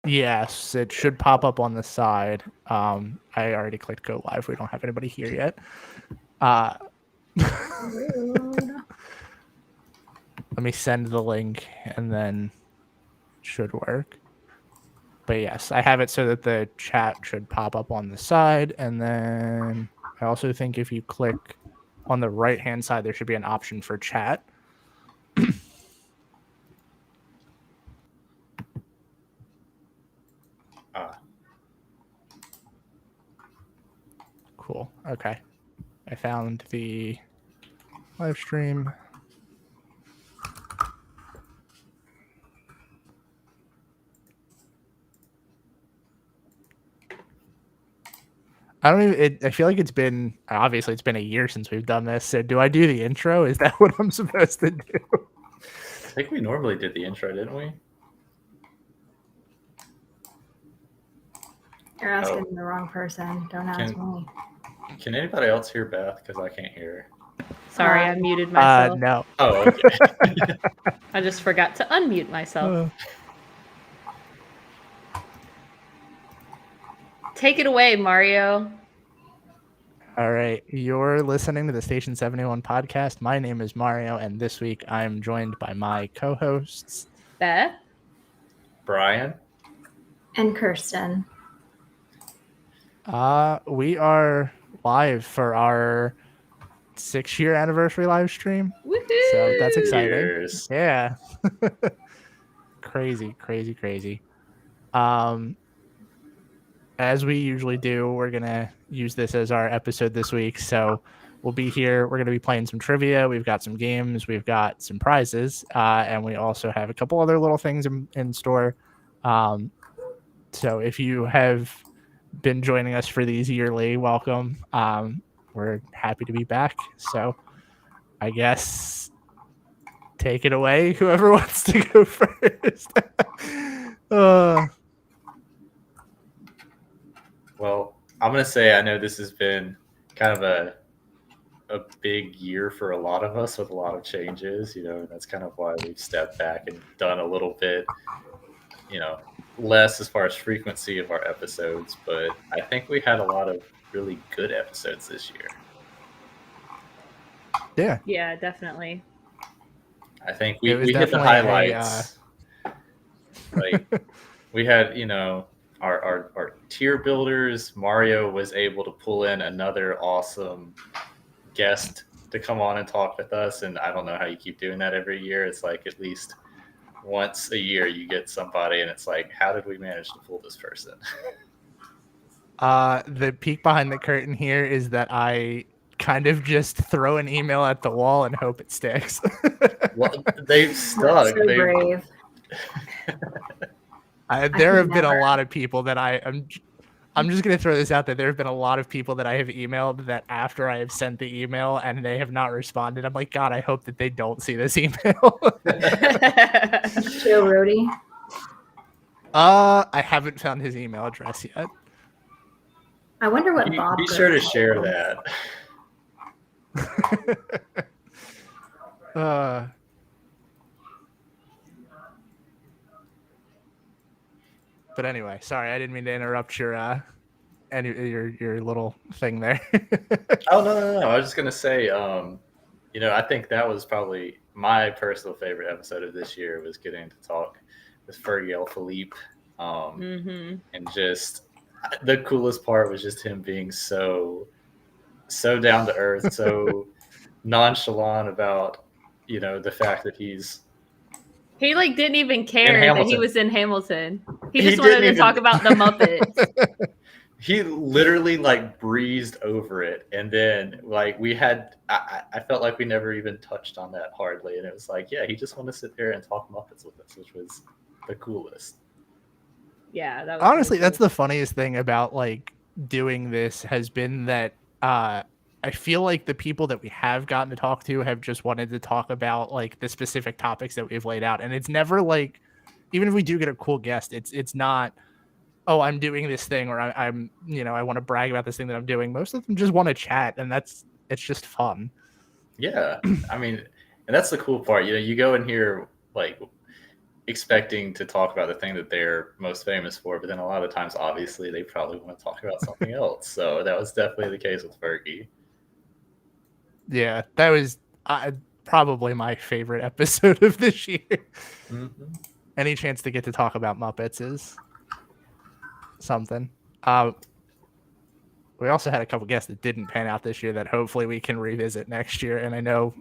Yes, it should pop up on the side. I already clicked go live. We don't have anybody here yet. Rude. Let me send the link and then it should work. But yes, I have it so that the chat should pop up on the side. And then I also think if you click on the right-hand side, there should be an option for chat. Cool. Okay. I found the live stream. I don't even. I feel like it's been a year since we've done this. So do I do the intro? Is that what I'm supposed to do? I think we normally did the intro, didn't we? You're asking the wrong person. Don't ask me. Can anybody else hear Beth? Because I can't hear her. Sorry, I muted myself. No. Oh, okay. I just forgot to unmute myself. Take it away, Mario. All right. You're listening to the Station 71 podcast. My name is Mario, and this week I'm joined by my co-hosts, Beth, Brian, and Kirsten. We are live for our 6-year anniversary live stream. Woohoo! So that's exciting. Cheers. Yeah. Crazy. As we usually do, we're going to use this as our episode this week. So we'll be here. We're going to be playing some trivia. We've got some games. We've got some prizes. And we also have a couple other little things in store. So if you have been joining us for these yearly, welcome. We're happy to be back. So I guess take it away, whoever wants to go first. Well, I'm going to say I know this has been kind of a big year for a lot of us with a lot of changes, and that's kind of why we've stepped back and done a little bit, less as far as frequency of our episodes. But I think we had a lot of really good episodes this year. Yeah, definitely. I think we hit the highlights. We had, our tier builders. Mario was able to pull in another awesome guest to come on and talk with us, and I don't know how you keep doing that every year. It's like at least once a year you get somebody, and it's like, how did we manage to pull this person? The peek behind the curtain here is that I kind of just throw an email at the wall and hope it sticks. Well, they've stuck. So brave. There have been a lot of people that I'm just going to throw this out there. There have been a lot of people that I have emailed that after I have sent the email and they have not responded, I'm like, God, I hope that they don't see this email. Joe Rody. I haven't found his email address yet. I wonder what Bob. Be sure to share that. But anyway, sorry, I didn't mean to interrupt your little thing there. Oh no! I was just gonna say, I think that was probably my personal favorite episode of this year, was getting to talk with Fergiel Philippe, and just the coolest part was just him being so down to earth, so nonchalant about the fact that he didn't even care that he was in Hamilton. He just wanted to talk about the Muppets. He literally breezed over it, and then I felt like we never even touched on that hardly, and it was like, yeah, he just wanted to sit there and talk Muppets with us, which was the coolest. Yeah, that was honestly cool. That's the funniest thing about doing this has been that I feel like the people that we have gotten to talk to have just wanted to talk about the specific topics that we've laid out. And it's never even if we do get a cool guest, it's not, oh, I'm doing this thing, or I'm I want to brag about this thing that I'm doing. Most of them just want to chat, and it's just fun. Yeah. I mean, and that's the cool part. You go in here expecting to talk about the thing that they're most famous for, but then a lot of times, obviously, they probably want to talk about something else. So that was definitely the case with Fergie. Yeah, that was probably my favorite episode of this year. Mm-hmm. Any chance to get to talk about Muppets is something. We also had a couple guests that didn't pan out this year that hopefully we can revisit next year. And I know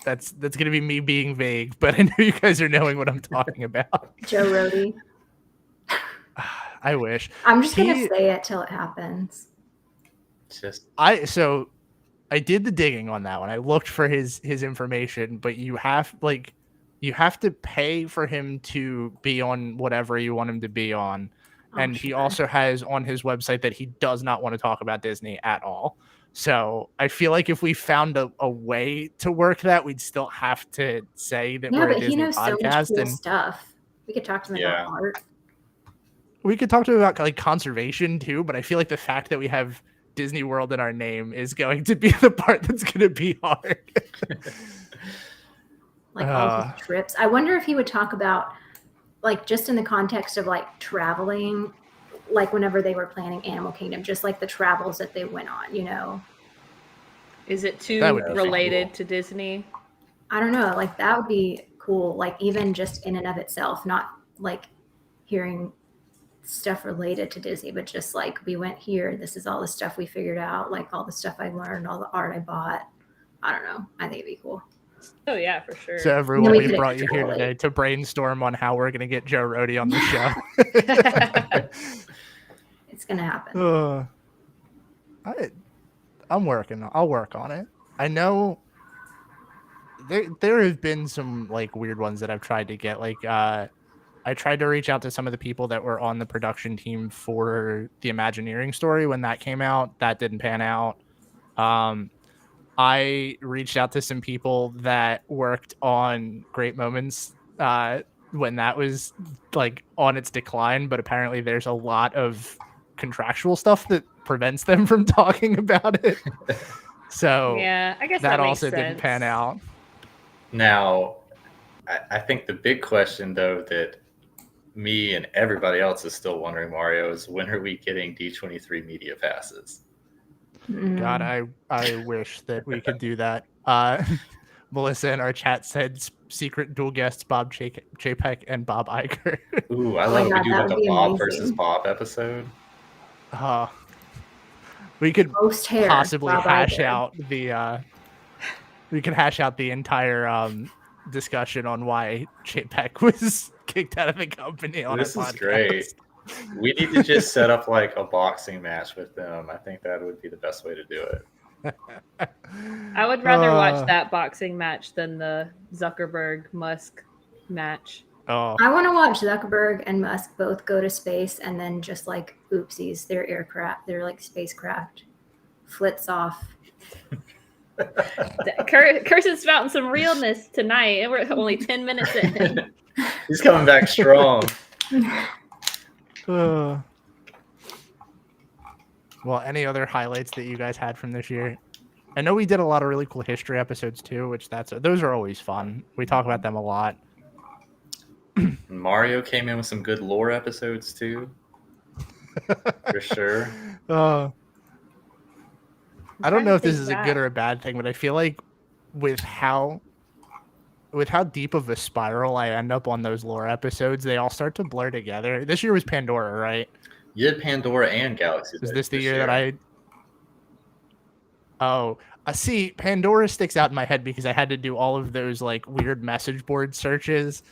that's going to be me being vague, but I know you guys are knowing what I'm talking about. Joe Rody. I wish. I'm just gonna say it till it happens. I did the digging on that one. I looked for his information, but you have to pay for him to be on whatever you want him to be on. And he also has on his website that he does not want to talk about Disney at all. So I feel like if we found a way to work that, we'd still have to say that we're a Disney podcast. Yeah, but he knows so much cool stuff. We could talk to him about art. We could talk to him about like conservation too, but I feel like the fact that we have Disney World in our name is going to be the part that's going to be hard. Like all his trips. I wonder if he would talk about, like, just in the context of like traveling, like whenever they were planning Animal Kingdom, just like the travels that they went on, you know? Is it too related to Disney? I don't know. Like that would be cool. Like even just in and of itself, not like hearing stuff related to Disney, but just like we went here, this is all the stuff we figured out, like all the stuff I learned, all the art I bought. I don't know. I think it'd be cool. Oh yeah, for sure. So everyone, we brought you here today to brainstorm on how we're going to get Joe Rody on the show. It's going to happen. I'll work on it. I know there have been some like weird ones that I've tried to get. Like I tried to reach out to some of the people that were on the production team for the Imagineering story when that came out. That didn't pan out. I reached out to some people that worked on Great Moments when that was like on its decline, but apparently there's a lot of contractual stuff that prevents them from talking about it. So yeah, I guess that also didn't pan out. Now, I think the big question though that me and everybody else is still wondering, Mario, is when are we getting D23 media passes? God, I wish that we could do that. Melissa in our chat said secret dual guests Bob Chapek and Bob Iger. Ooh, I love it. We do like a Bob versus Bob episode. We could possibly hash out the we could hash out the entire discussion on why Chapek was kicked out of the company on this our podcast. Is great. We need to just set up like a boxing match with them. I think that would be the best way to do it. I would rather watch that boxing match than the Zuckerberg-Musk match. Oh, I want to watch Zuckerberg and Musk both go to space and then just like oopsies, their aircraft, their like spacecraft flits off. Kirsten's spouting some realness tonight, and we're only 10 minutes in. He's coming back strong. Well, any other highlights that you guys had from this year? I know we did a lot of really cool history episodes too, which those are always fun. We talk about them a lot. Mario came in with some good lore episodes too, for sure. I don't know if this is a good or a bad thing, but I feel like with how deep of a spiral I end up on those lore episodes, they all start to blur together. This year was Pandora, right? You did Pandora and Galaxy. Is this the year that I... Oh, see, Pandora sticks out in my head because I had to do all of those like weird message board searches.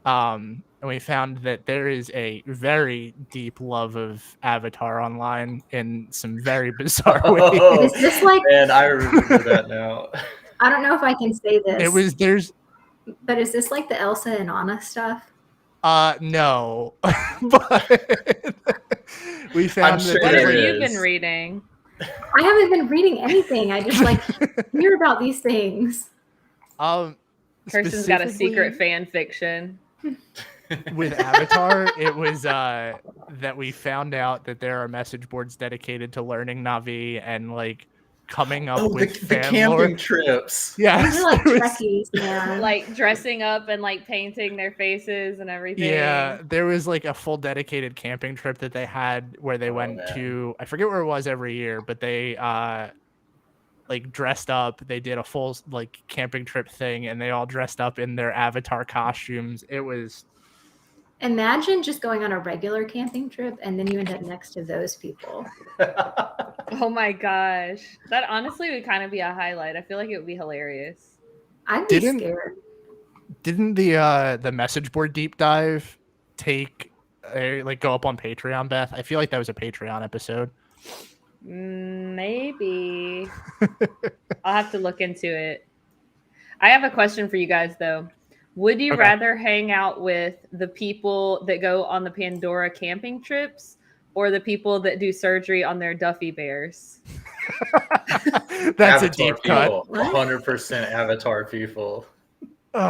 And we found that there is a very deep love of Avatar online in some very bizarre ways. Is this like... And I remember that now. I don't know if I can say this. But is this like the Elsa and Anna stuff? No. But we found that. What have you been reading? I haven't been reading anything. I just like hear about these things. Kirsten's got a secret fan fiction. With Avatar, it was that we found out that there are message boards dedicated to learning Na'vi, and like coming up the fan camping lore. trips. Yeah, These are like Trekkies, man. Like dressing up and like painting their faces and everything. Yeah, there was like a full dedicated camping trip that they had where they went to, I forget where it was every year, but they like dressed up. They did a full like camping trip thing, and they all dressed up in their Avatar costumes. It was. Imagine just going on a regular camping trip and then you end up next to those people. Oh my gosh. That honestly would kind of be a highlight. I feel like it would be hilarious. I'd be scared. Didn't the message board deep dive like go up on Patreon, Beth? I feel like that was a Patreon episode. Maybe. I'll have to look into it. I have a question for you guys though. Would you rather hang out with the people that go on the Pandora camping trips or the people that do surgery on their Duffy bears? That's Avatar a deep people, cut. 100% Avatar people. Wait,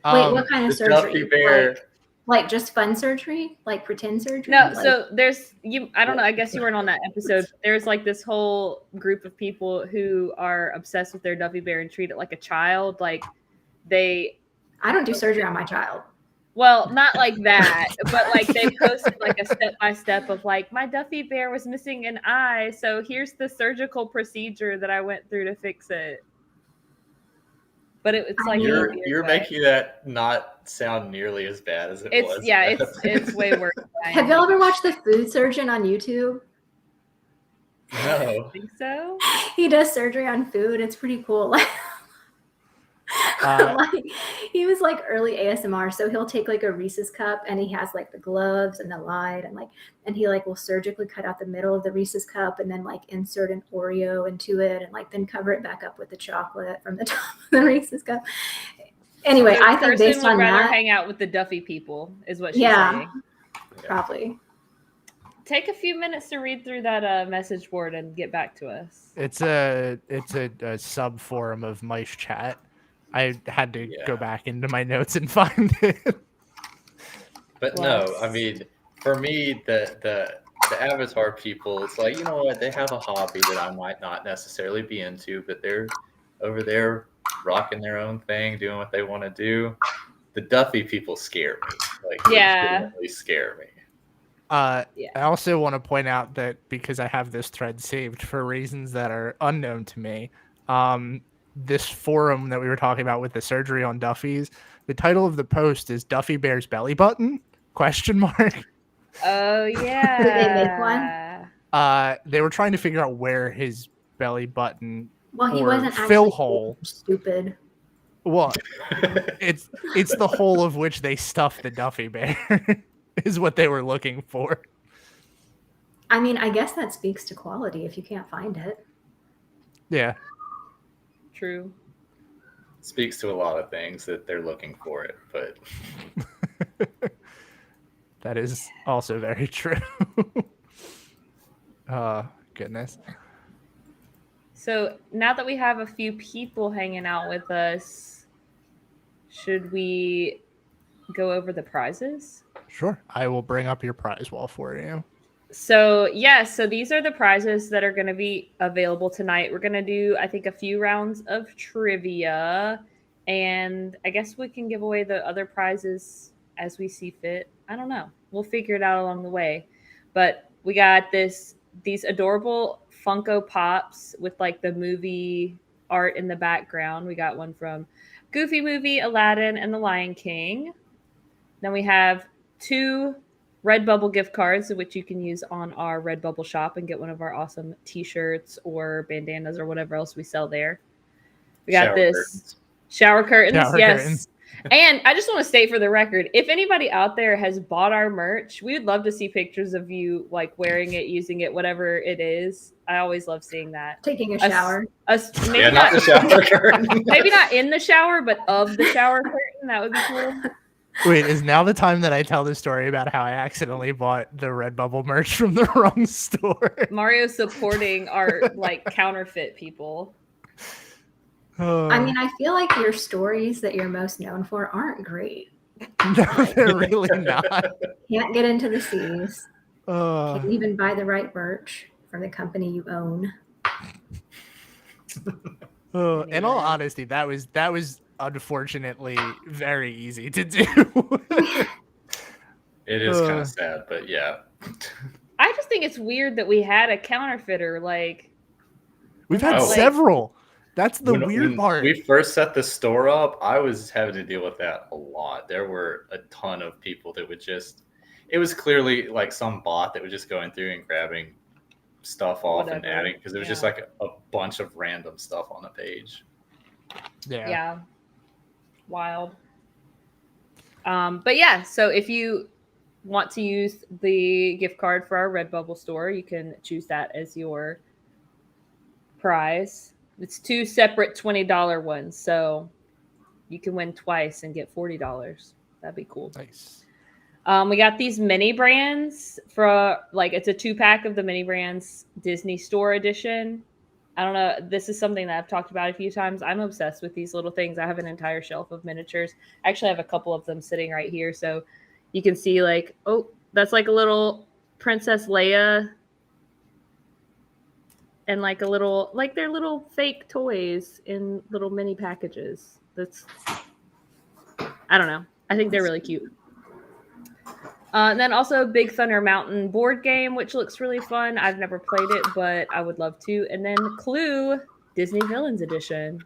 what kind of surgery? Duffy bear. Like just fun surgery? Like pretend surgery? No, like... so there's I don't know, I guess you weren't on that episode. There's like this whole group of people who are obsessed with their Duffy bear and treat it like a child. Like I don't do surgery on my child. Well, not like that, but like they posted like a step-by-step of like, my Duffy bear was missing an eye, so here's the surgical procedure that I went through to fix it. But it's like you're making that not sound nearly as bad as it was. Yeah, it's way worse. Have y'all ever watched The Food Surgeon on YouTube? No. I think so. He does surgery on food. It's pretty cool. Like, he was like early ASMR, so he'll take like a Reese's cup and he has like the gloves and the light and he like will surgically cut out the middle of the Reese's cup and then like insert an Oreo into it and like then cover it back up with the chocolate from the top of the Reese's cup. Anyway, I think based on rather that, hang out with the Duffy people is what she's saying. Probably. Take a few minutes to read through that message board and get back to us. It's a sub forum of mice chat. I had to go back into my notes and find it. But no, I mean, for me, the Avatar people, it's like, you know what, they have a hobby that I might not necessarily be into, but they're over there rocking their own thing, doing what they want to do. The Duffy people scare me. Like, they definitely scare me. I also want to point out that because I have this thread saved for reasons that are unknown to me, this forum that we were talking about with the surgery on Duffy's, the title of the post is Duffy Bear's belly button? ? Oh yeah. Did they make one? They were trying to figure out where his belly button he wasn't fill hole. Stupid. Well, it's the hole of which they stuffed the Duffy Bear is what they were looking for. I mean, I guess that speaks to quality if you can't find it. Yeah. True. Speaks to a lot of things that they're looking for it, but that is also very true. Oh, goodness. So now that we have a few people hanging out with us, should we go over the prizes? Sure. I will bring up your prize wall for you. So, so these are the prizes that are going to be available tonight. We're going to do, I think, a few rounds of trivia, and I guess we can give away the other prizes as we see fit. I don't know. We'll figure it out along the way. But we got these adorable Funko Pops with like the movie art in the background. We got one from Goofy Movie, Aladdin, and The Lion King. Then we have 2 Redbubble gift cards, which you can use on our Redbubble shop and get one of our awesome t-shirts or bandanas or whatever else we sell there. We got shower curtains. Yes. And I just want to state for the record, if anybody out there has bought our merch, we would love to see pictures of you like wearing it, using it, whatever it is. I always love seeing that. Taking a shower. Maybe not the shower curtain. Maybe not in the shower, but of the shower curtain. That would be cool. Wait, is now the time that I tell the story about how I accidentally bought the Redbubble merch from the wrong store? Mario supporting our like counterfeit people. I mean, I feel like your stories that you're most known for aren't great. No, they're really not. Can't get into the seas. Can't even buy the right merch from the company you own. In all Anyway. honesty, that was unfortunately very easy to do. It is kind of sad, but yeah. I just think it's weird that we had a counterfeiter. Like, We've and had that's, Oh. several. That's the weird When part. we first set the store up, I was having to deal with that a lot. There were a ton of people that would just, it was clearly like some bot that was just going through and grabbing stuff off and Whatever, adding, because there was just yeah. like a bunch of random stuff on the page. Yeah. Wild. But yeah, so if you want to use the gift card for our Redbubble store, you can choose that as your prize. It's 2 separate $20 ones, so you can win twice and get $40. That'd be cool. Nice. We got these mini brands for like it's a 2-pack of the mini brands Disney Store edition. I don't know. This is something that I've talked about a few times. I'm obsessed with these little things. I have an entire shelf of miniatures. I actually have a couple of them sitting right here, so you can see like, oh, that's like a little Princess Leia, and like a little, like they're little fake toys in little mini packages. That's, I don't know. I think they're really cute. And then also Big Thunder Mountain board game, which looks really fun. I've never played it, but I would love to. And then Clue Disney Villains Edition.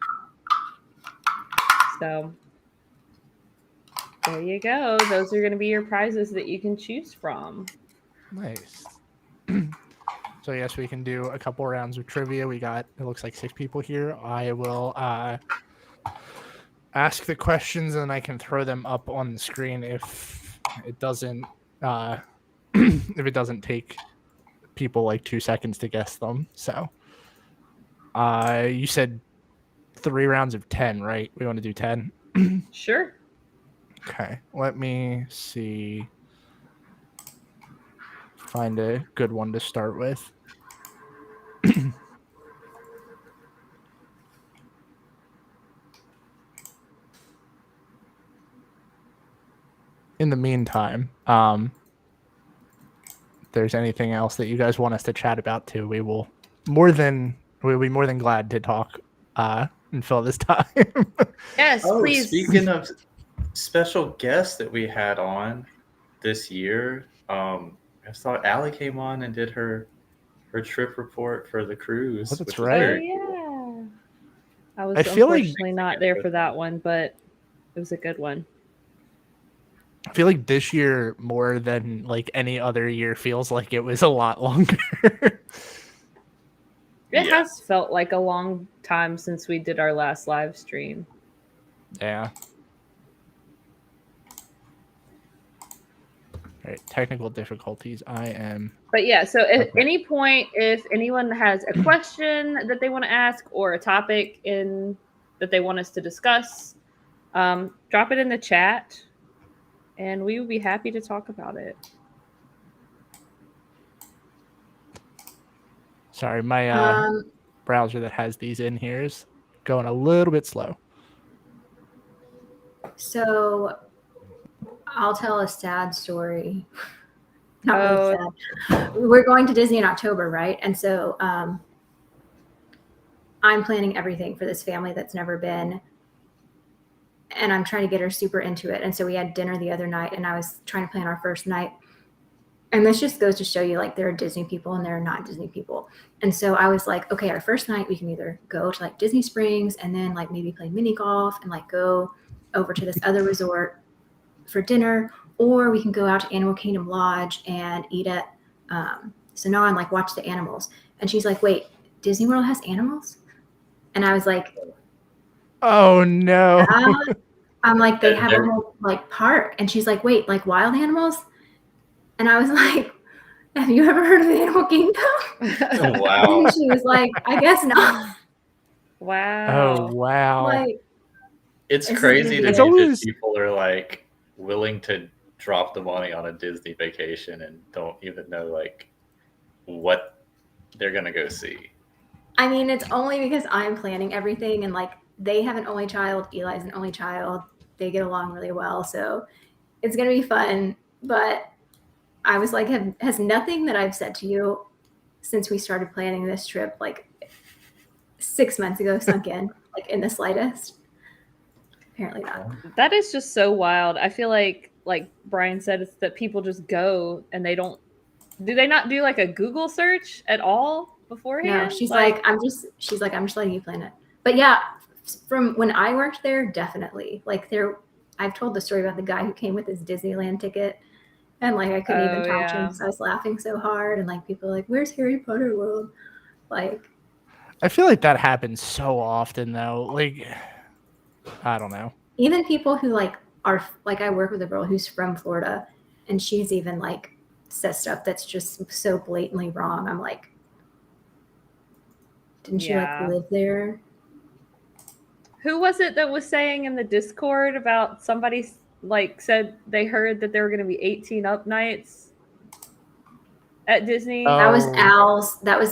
So there you go. Those are going to be your prizes that you can choose from. Nice. So yes, we can do a couple rounds of trivia. We got, it looks like 6 people here. I will ask the questions and I can throw them up on the screen if it doesn't if it doesn't take people like 2 seconds to guess them. So you said 3 rounds of 10, right? We want to do 10? Sure. Okay, let me see. Find a good one to start with. In the meantime, if there's anything else that you guys want us to chat about too, we'll be more than glad to talk and fill this time. Yes, Oh, please. speaking of special guests that we had on this year, I saw Allie came on and did her trip report for the cruise. Oh, that's which was right. very Oh, cool. yeah. I was I feel like- unfortunately not there for that one, but it was a good one. I feel like this year more than like any other year feels like it was a lot longer. It has felt like a long time since we did our last live stream. Yeah. All right, technical difficulties. But yeah, so at any point, if anyone has a question that they want to ask or a topic that they want us to discuss, drop it in the chat, and we will be happy to talk about it. Sorry, my browser that has these in here is going a little bit slow. So I'll tell a sad story. Not really sad. We're going to Disney in October, right? And so I'm planning everything for this family that's never been. And I'm trying to get her super into it. And so we had dinner the other night, and I was trying to plan our first night. And this just goes to show you, like, there are Disney people and there are not Disney people. And so I was like, okay, our first night, we can either go to like Disney Springs and then like maybe play mini golf and like go over to this other resort for dinner, or we can go out to Animal Kingdom Lodge and eat at Sanaa and like watch the animals. And she's like, wait, Disney World has animals? And I was like, oh no. I'm like, they have a whole like park. And she's like, wait, like wild animals? And I was like, have you ever heard of Animal Kingdom? Oh, wow. And she was like, I guess not. Wow. Oh wow. Like, It's crazy to me that people are like willing to drop the money on a Disney vacation and don't even know like what they're gonna go see. I mean, it's only because I'm planning everything, and like they have an only child, Eli's an only child. They get along really well, so it's gonna be fun. But I was like, has nothing that I've said to you since we started planning this trip like 6 months ago sunk in, like in the slightest. Apparently not. That is just so wild. I feel like Brian said, it's that people just go and they don't. Do they not do like a Google search at all beforehand? No, she's like, I'm just letting you plan it. But yeah, from when I worked there, definitely. Like I've told the story about the guy who came with his Disneyland ticket, and like I couldn't even talk to him because I was laughing so hard, and like people were like, "Where's Harry Potter World?" Like, I feel like that happens so often though. Like, I don't know. even people who like are like, I work with a girl who's from Florida, and she's even like says stuff that's just so blatantly wrong. I'm like, didn't you like live there? Who was it that was saying in the Discord about somebody like said they heard that there were going to be 18 up nights at Disney? That was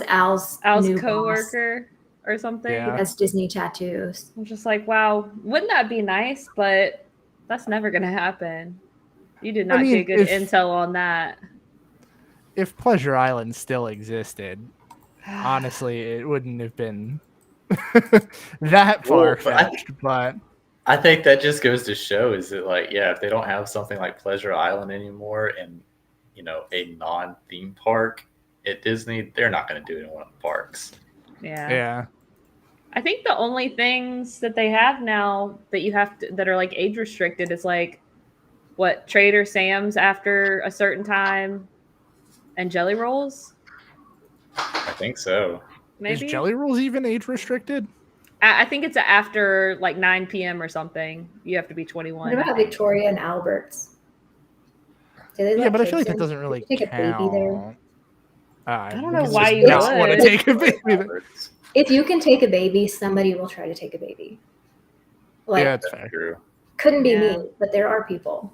Al's new coworker or something. Yeah. He has Disney tattoos. I'm just like, wow, wouldn't that be nice? But that's never going to happen. You did not get good intel on that. If Pleasure Island still existed, honestly, it wouldn't have been that far-fetched, but I think that just goes to show is that, like, yeah, if they don't have something like Pleasure Island anymore and, you know, a non-theme park at Disney, they're not going to do it in one of the parks. Yeah. I think the only things that they have now that you have to, that are like age restricted is like what, Trader Sam's after a certain time and Jelly Rolls. I think so. Maybe is Jelly Rolls even age restricted? I think it's after like 9 p.m. or something. You have to be 21. What about Victoria and Albert's? Yeah, but I feel like that doesn't really take count. a baby there. I don't know why you would want to take a baby there. If you can take a baby, somebody will try to take a baby. Like, yeah, that's fair. True. Couldn't be me, but there are people.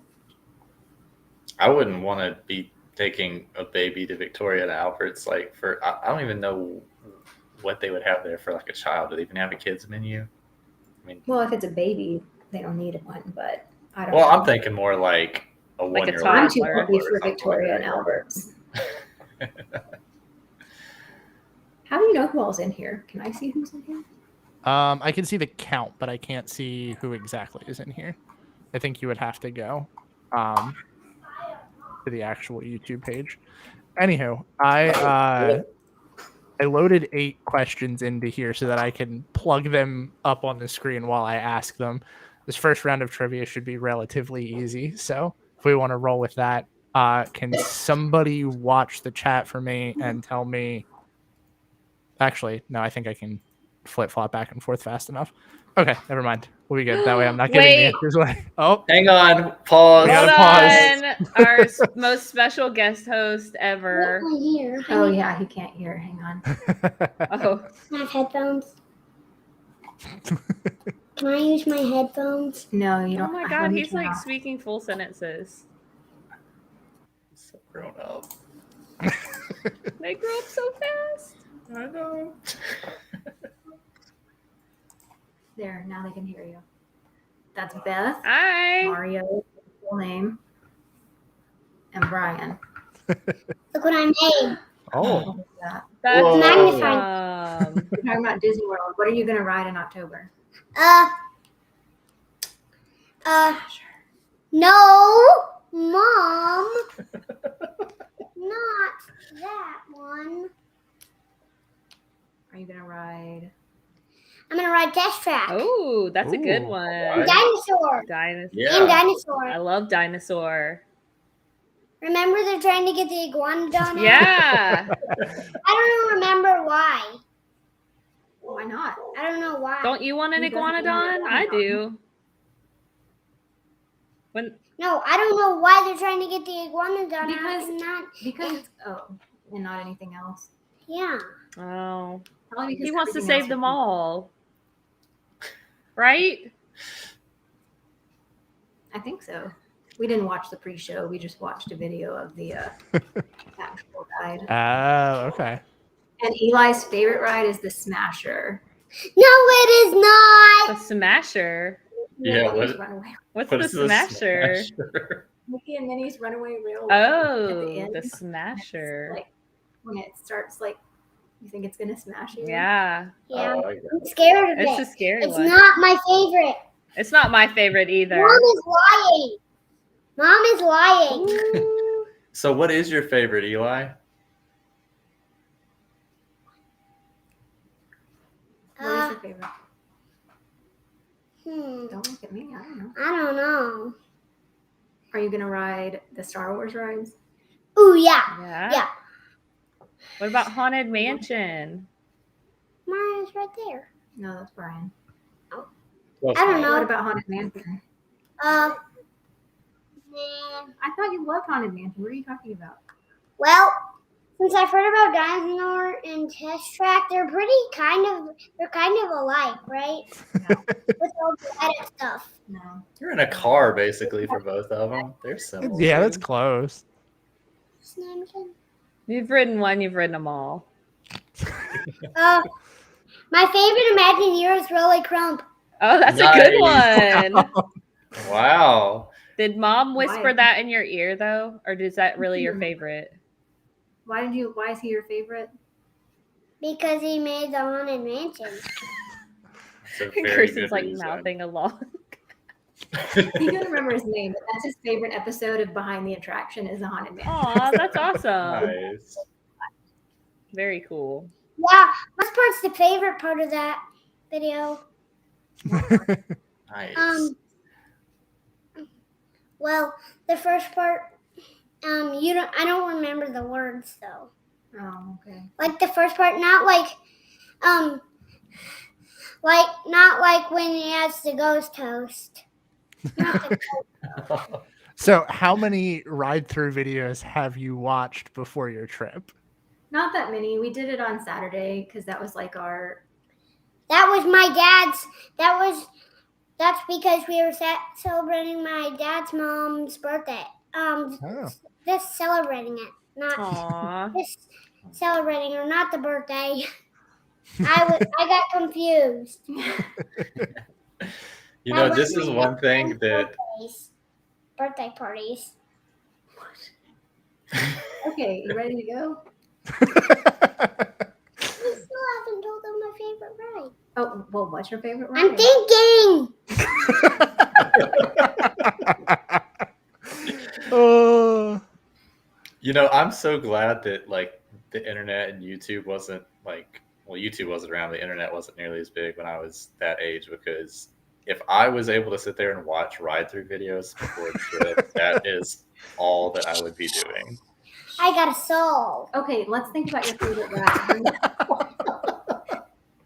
I wouldn't want to be taking a baby to Victoria and Albert's. Like, I don't even know what they would have there for like a child. Do they even have a kids menu? I mean, well, if it's a baby, they don't need one. But I don't. Well, know. I'm thinking more like a Like one-year-old. I'm too happy for Victoria and Albert's. How do you know who all's in here? Can I see who's in here? I can see the count, but I can't see who exactly is in here. I think you would have to go to the actual YouTube page. Anywho, I loaded 8 questions into here so that I can plug them up on the screen while I ask them. This first round of trivia should be relatively easy, so if we want to roll with that, can somebody watch the chat for me and tell me? Actually, no, I think I can flip-flop back and forth fast enough. Okay, never mind. We'll be good. That way I'm not giving the answers away. Oh, hang on. Pause. We gotta pause. Our most special guest host ever. Oh, yeah, he can't hear. Hang on. Oh. I have headphones. Can I use my headphones? No, you don't. Oh my god, he's like speaking full sentences. So grown up. They grew up so fast. I know. There, now they can hear you. That's Beth, Hi. Mario, full name, and Brian. Look what I made. Oh, That's Magnified. awesome. We're talking about Disney World. What are you going to ride in October? No, Mom. Not that one. Are you going to ride? I'm gonna ride Test Track. Oh, that's a good Ooh. one. Right. Dinosaur. Dinosaur. Yeah. And Dinosaur. I love Dinosaur. Remember they're trying to get the iguanodon out? Yeah. I don't remember why. Why not? I don't know why. Don't you want an Who doesn't want iguanodon? an I iguanodon? do. When No, I don't know why they're trying to get the iguanodon out Because- and not. Because, and not anything else. Yeah. oh, Probably because he wants to everything save else them would be- all. Right? I think so. We didn't watch the pre-show. We just watched a video of the actual ride. okay. And Eli's favorite ride is the Smasher. No, it is not. The Smasher. Yeah, Minnie's what- Runaway. What's What the is this Smasher? Smasher? Mickey and Minnie's Runaway Railroad. Oh, end. the It's Smasher. like when it starts like You think it's gonna smash you? Yeah. Yeah, Oh, I get I'm scared of It's it. a scary It's one. not my favorite. It's not my favorite either. Mom is lying. Mom is lying. Ooh. So, what is your favorite, Eli? What is your favorite? Hmm. Don't look at me. I don't know. I don't know. Are you gonna ride the Star Wars rides? Ooh, yeah. Yeah. Yeah. What about Haunted Mansion? Mario's right there. No, that's Brian. Close I don't enough. know. What about Haunted Mansion? Nah. I thought you loved Haunted Mansion. What are you talking about? Well, since I've heard about Dinosaur and Test Track, they're kind of alike, right? No. With all the edit stuff. No. You're in a car, basically, for both of them. They're similar. Yeah, that's close. What's his name again? You've ridden one, you've ridden them all. My favorite Imagineer is Rolly Crump. Oh, that's a good one. Wow. Did Mom whisper Why? that in your ear though, or is that really your favorite? Why is he your favorite? Because he made the Haunted Mansion. It's a And very Kirsten's good like reason. mouthing along. He doesn't remember his name, but that's his favorite episode of Behind the Attraction is the Haunted Mansion. Aw, that's awesome. Nice. Very cool. Yeah, what part's the favorite part of that video? Nice. Well, the first part, I don't remember the words though. Oh, okay. Like the first part, not like when he has the ghost host. Not the So, how many ride-through videos have you watched before your trip? Not that many. We did it on Saturday because that was like our. That was my dad's. That's because we were celebrating my dad's mom's birthday. Oh. Just celebrating it, not Aw. just celebrating her, not the birthday. I got confused. You know, this is one thing that. Birthday parties. Okay, you ready to go? I still haven't told them my favorite ride. Oh, well, what's your favorite ride? I'm thinking. Oh. You know, I'm so glad that like the internet and YouTube wasn't like, well, YouTube wasn't around. The internet wasn't nearly as big when I was that age, because if I was able to sit there and watch ride-through videos before the trip, that is all that I would be doing. I got a soul. Okay, let's think about your favorite ride.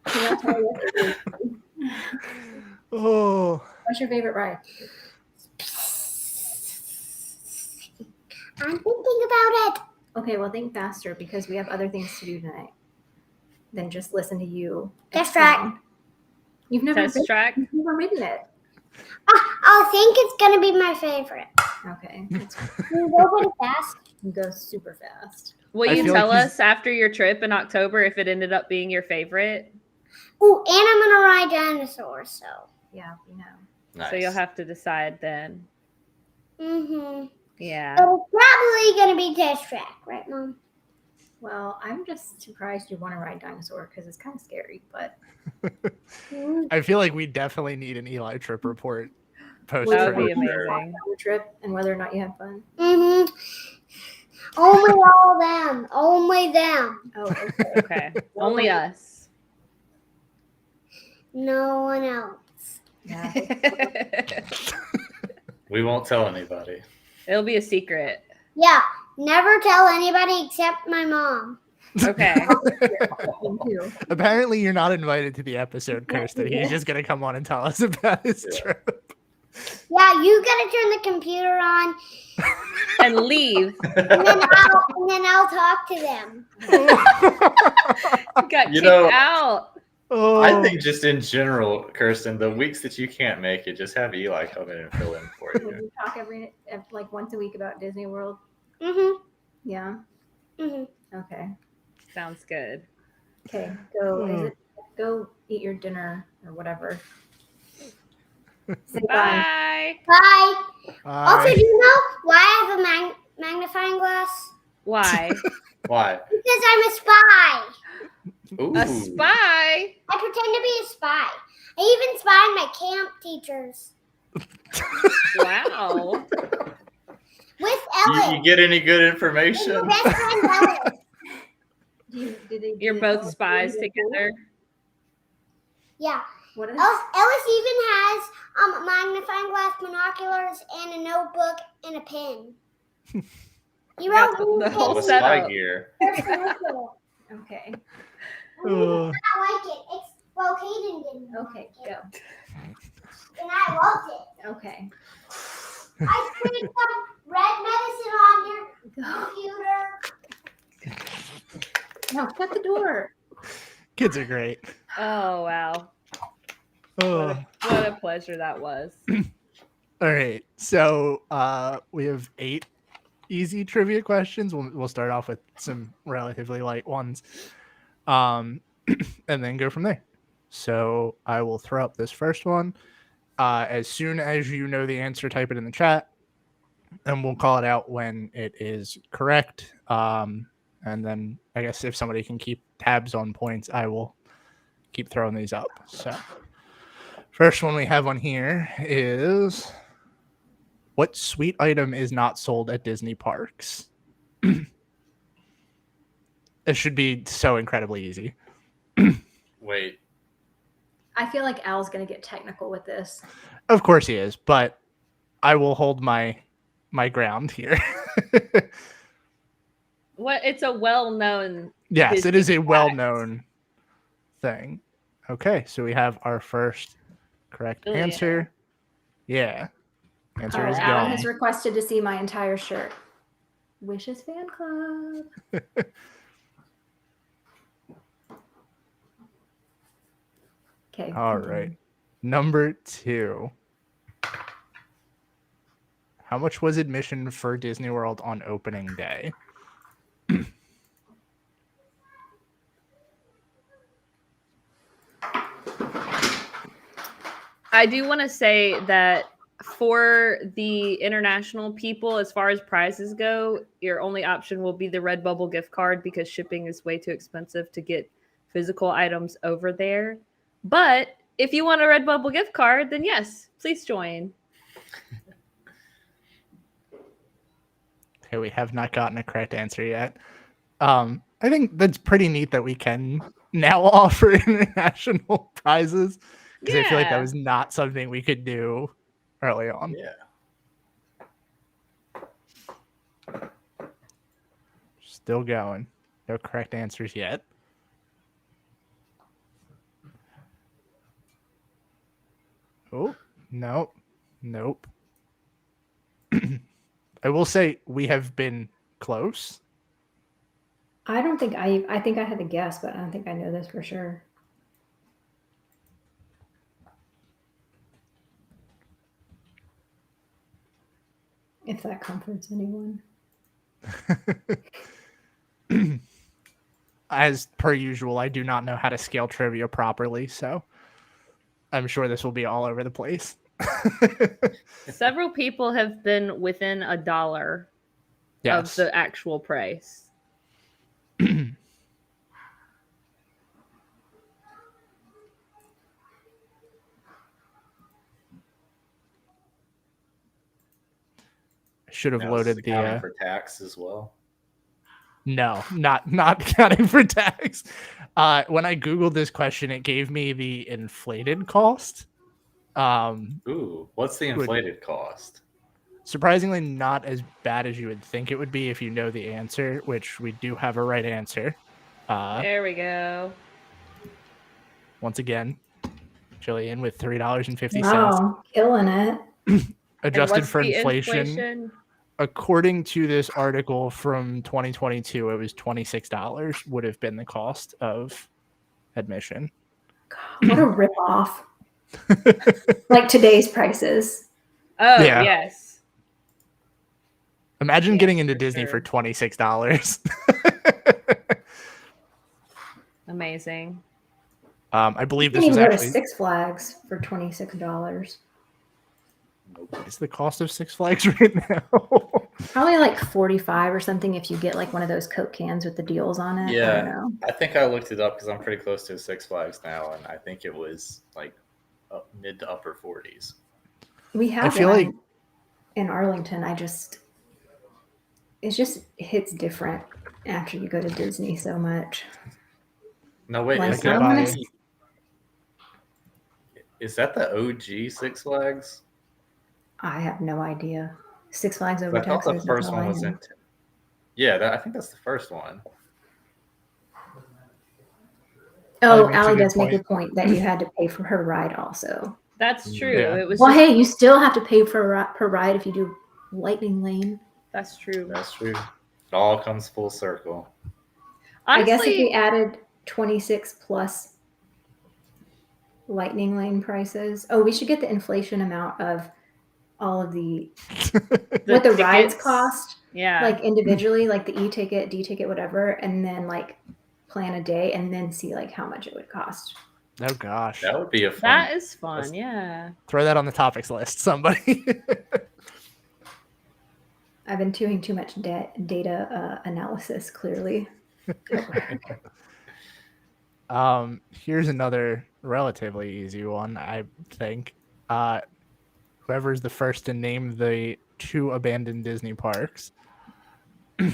Can I tell you? Oh. What's your favorite ride? I'm thinking about it. Okay, well, think faster because we have other things to do tonight than just listen to you. Test explain. track. You've never Test track. You've never ridden it. I think it's gonna be my favorite. Okay, Can you go pretty fast? you go super fast. Will I you feel tell like he's- us after your trip in October if it ended up being your favorite? Ooh, and I'm gonna ride dinosaurs. So. Yeah, we know. Nice. So you'll have to decide then. Mhm. Yeah. So it's probably gonna be test track, right, Mom? Well, I'm just surprised you want to ride dinosaur because it's kind of scary, but I feel like we definitely need an Eli trip report post That would be trip. amazing. your trip and whether or not you had fun. Mhm. Only all them. Only them. Oh, okay. Okay. Only us. No one else. Yeah. We won't tell anybody. It'll be a secret. Yeah. Never tell anybody except my mom. Okay. Me too. Apparently, you're not invited to the episode, Kirsten. He's just gonna come on and tell us about his Yeah. trip. Yeah, you gotta turn the computer on, And leave. and then I'll talk to them. Got You kicked know- out. Oh. I think just in general, Kirsten, the weeks that you can't make it, just have Eli come in and fill in for Would you. you talk like once a week about Disney World? Mhm. Yeah. Mhm. Okay. Sounds good. Okay. Go. Go eat your dinner or whatever. Say bye. Bye. Bye. Also, Bye. do you know why I have a magnifying glass? Why? Why? Because I'm a spy. Ooh. A spy. I pretend to be a spy. I even spy my camp teachers Wow. with Ellis. You get any good With information? my best friend Ellis. You're both spies together. Yeah. What is Ellis even has magnifying glass, binoculars, and a notebook and a pen. He Got wrote the whole All the setup. spy gear. okay? I like it. It's well, Caden didn't. Okay, like it, go. And I loved it. Okay, I sprayed some red medicine on your computer. no, shut the door. Kids are great. Oh wow. Oh. What a pleasure that was. All right. So we have 8 easy trivia questions. We'll start off with some relatively light ones. And then go from there. So I will throw up this first one. As soon as you know the answer, type it in the chat, and we'll call it out when it is correct. And then I guess if somebody can keep tabs on points, I will keep throwing these up. So first one we have on here is, what sweet item is not sold at Disney parks? It should be so incredibly easy. Wait. I feel like Al's gonna get technical with this. Of course he is, but I will hold my ground here. What? It's a well-known. Yes, Disney it is a fact. well-known thing. Okay, so we have our first correct Oh, yeah. answer. Yeah. Answer is Alan gone. has requested to see my entire shirt. Wishes fan club. Okay. All right. Number 2. How much was admission for Disney World on opening day? I do want to say that for the international people, as far as prizes go, your only option will be the Redbubble gift card because shipping is way too expensive to get physical items over there. But if you want a Redbubble gift card, then yes, please join. Okay, we have not gotten a correct answer yet. I think that's pretty neat that we can now offer international prizes, because I feel like that Yeah. was not something we could do early on. Yeah. Still going. No correct answers yet. Oh, no. Nope. I will say we have been close. I don't think I think I had to guess, but I don't think I know this for sure. If that comforts anyone. As per usual, I do not know how to scale trivia properly, so I'm sure this will be all over the place. Several people have been within $1 of Yes. the actual price. Should have Now, is this loaded the accounting for tax as well. No, not counting for tax. When I Googled this question, it gave me the inflated cost. Ooh, what's the inflated cost? Surprisingly, not as bad as you would think it would be if you know the answer, which we do have a right answer. There we go. Once again, Jillian with $3.50. Wow, killing it. Adjusted what's for the inflation. According to this article from 2022, it was $26 would have been the cost of admission. God, what a ripoff. Like today's prices. Oh, Yeah. yes. Imagine Yeah, getting into for Disney sure. for $26. Amazing. I believe You this can was even go to actually Six Flags for $26. Is the cost of Six Flags right now? Probably like 45 or something if you get like one of those Coke cans with the deals on it. I Yeah, don't know. I think I looked it up because I'm pretty close to Six Flags now, and I think it was like mid to upper 40s. We have feel one like- in Arlington. It just hits different after you go to Disney so much. No, wait, Like, is I that, wanna- the- is that the OG Six Flags? I have no idea. Six Flags Over I thought Texas. the first that's all one I was know. in. Yeah, I think that's the first one. Oh, makes a Allie good does make a point. point that you had to pay for her ride also. That's true. Yeah. It was Well, just- hey, you still have to pay for per ride if you do Lightning Lane. that's true. That's true. It all comes full circle. I guess if Honestly, we added 26 plus Lightning Lane prices. Oh, we should get the inflation amount of all of the what the rides tickets- cost, Yeah. like individually, like the e-ticket, D-ticket, whatever, and then like plan a day and then see like how much it would cost. Oh gosh. That would be a fun. that is fun. That's- Yeah. Throw that on the topics list, somebody. I've been doing too much data analysis, clearly. Here's another relatively easy one, I think. Whoever's the first to name the 2 abandoned Disney parks. I'm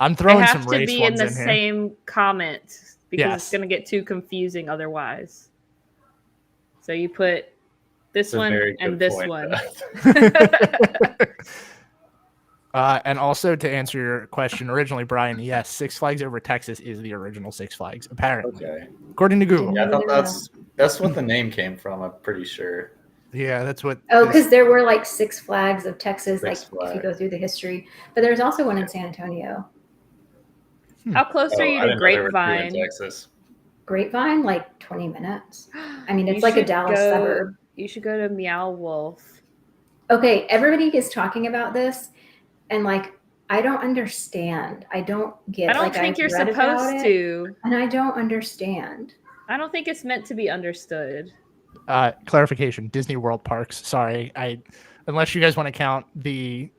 They throwing have some to race be in ones the in here. same comment because Yes. it's going to get too confusing otherwise. So you put this That's a one very and good this point, one. And also to answer your question originally, Brian, yes, Six Flags Over Texas is the original Six Flags, apparently, Okay. according to Google. Yeah, I thought that's what the name came from. I'm pretty sure. Yeah, that's what. Oh, this- because there were like Six Flags of Texas, Six like if you Flags. go through the history. But there's also one in San Antonio. How close Oh, are you I to didn't know there were 2 in Grapevine? Texas. Grapevine, like 20 minutes. I mean, it's You like a should Dallas go- suburb. You should go to Meow Wolf. Okay, everybody is talking about this, and like I don't understand. I don't get. I don't like, think I've you're read about supposed it, to. and I don't understand. I don't think it's meant to be understood. Clarification: Disney World parks. Sorry, unless you guys want to count the.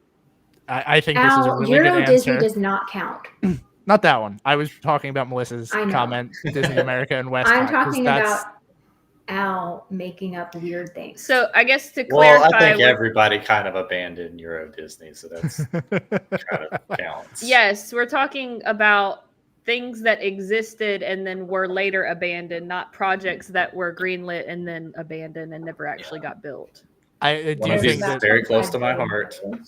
I think this is a Al, really Euro good Disney answer. does not count. Not that one. I was talking about Melissa's I know. comment. Disney America and West. I'm talking about Al making up weird things. So I guess to Well, clarify, I think we're- everybody kind of abandoned Euro Disney, so that's kind of counts. yes, we're talking about things that existed and then were later abandoned, not projects that were greenlit and then abandoned and never actually got built. I One do of think these that is very close to my heart. what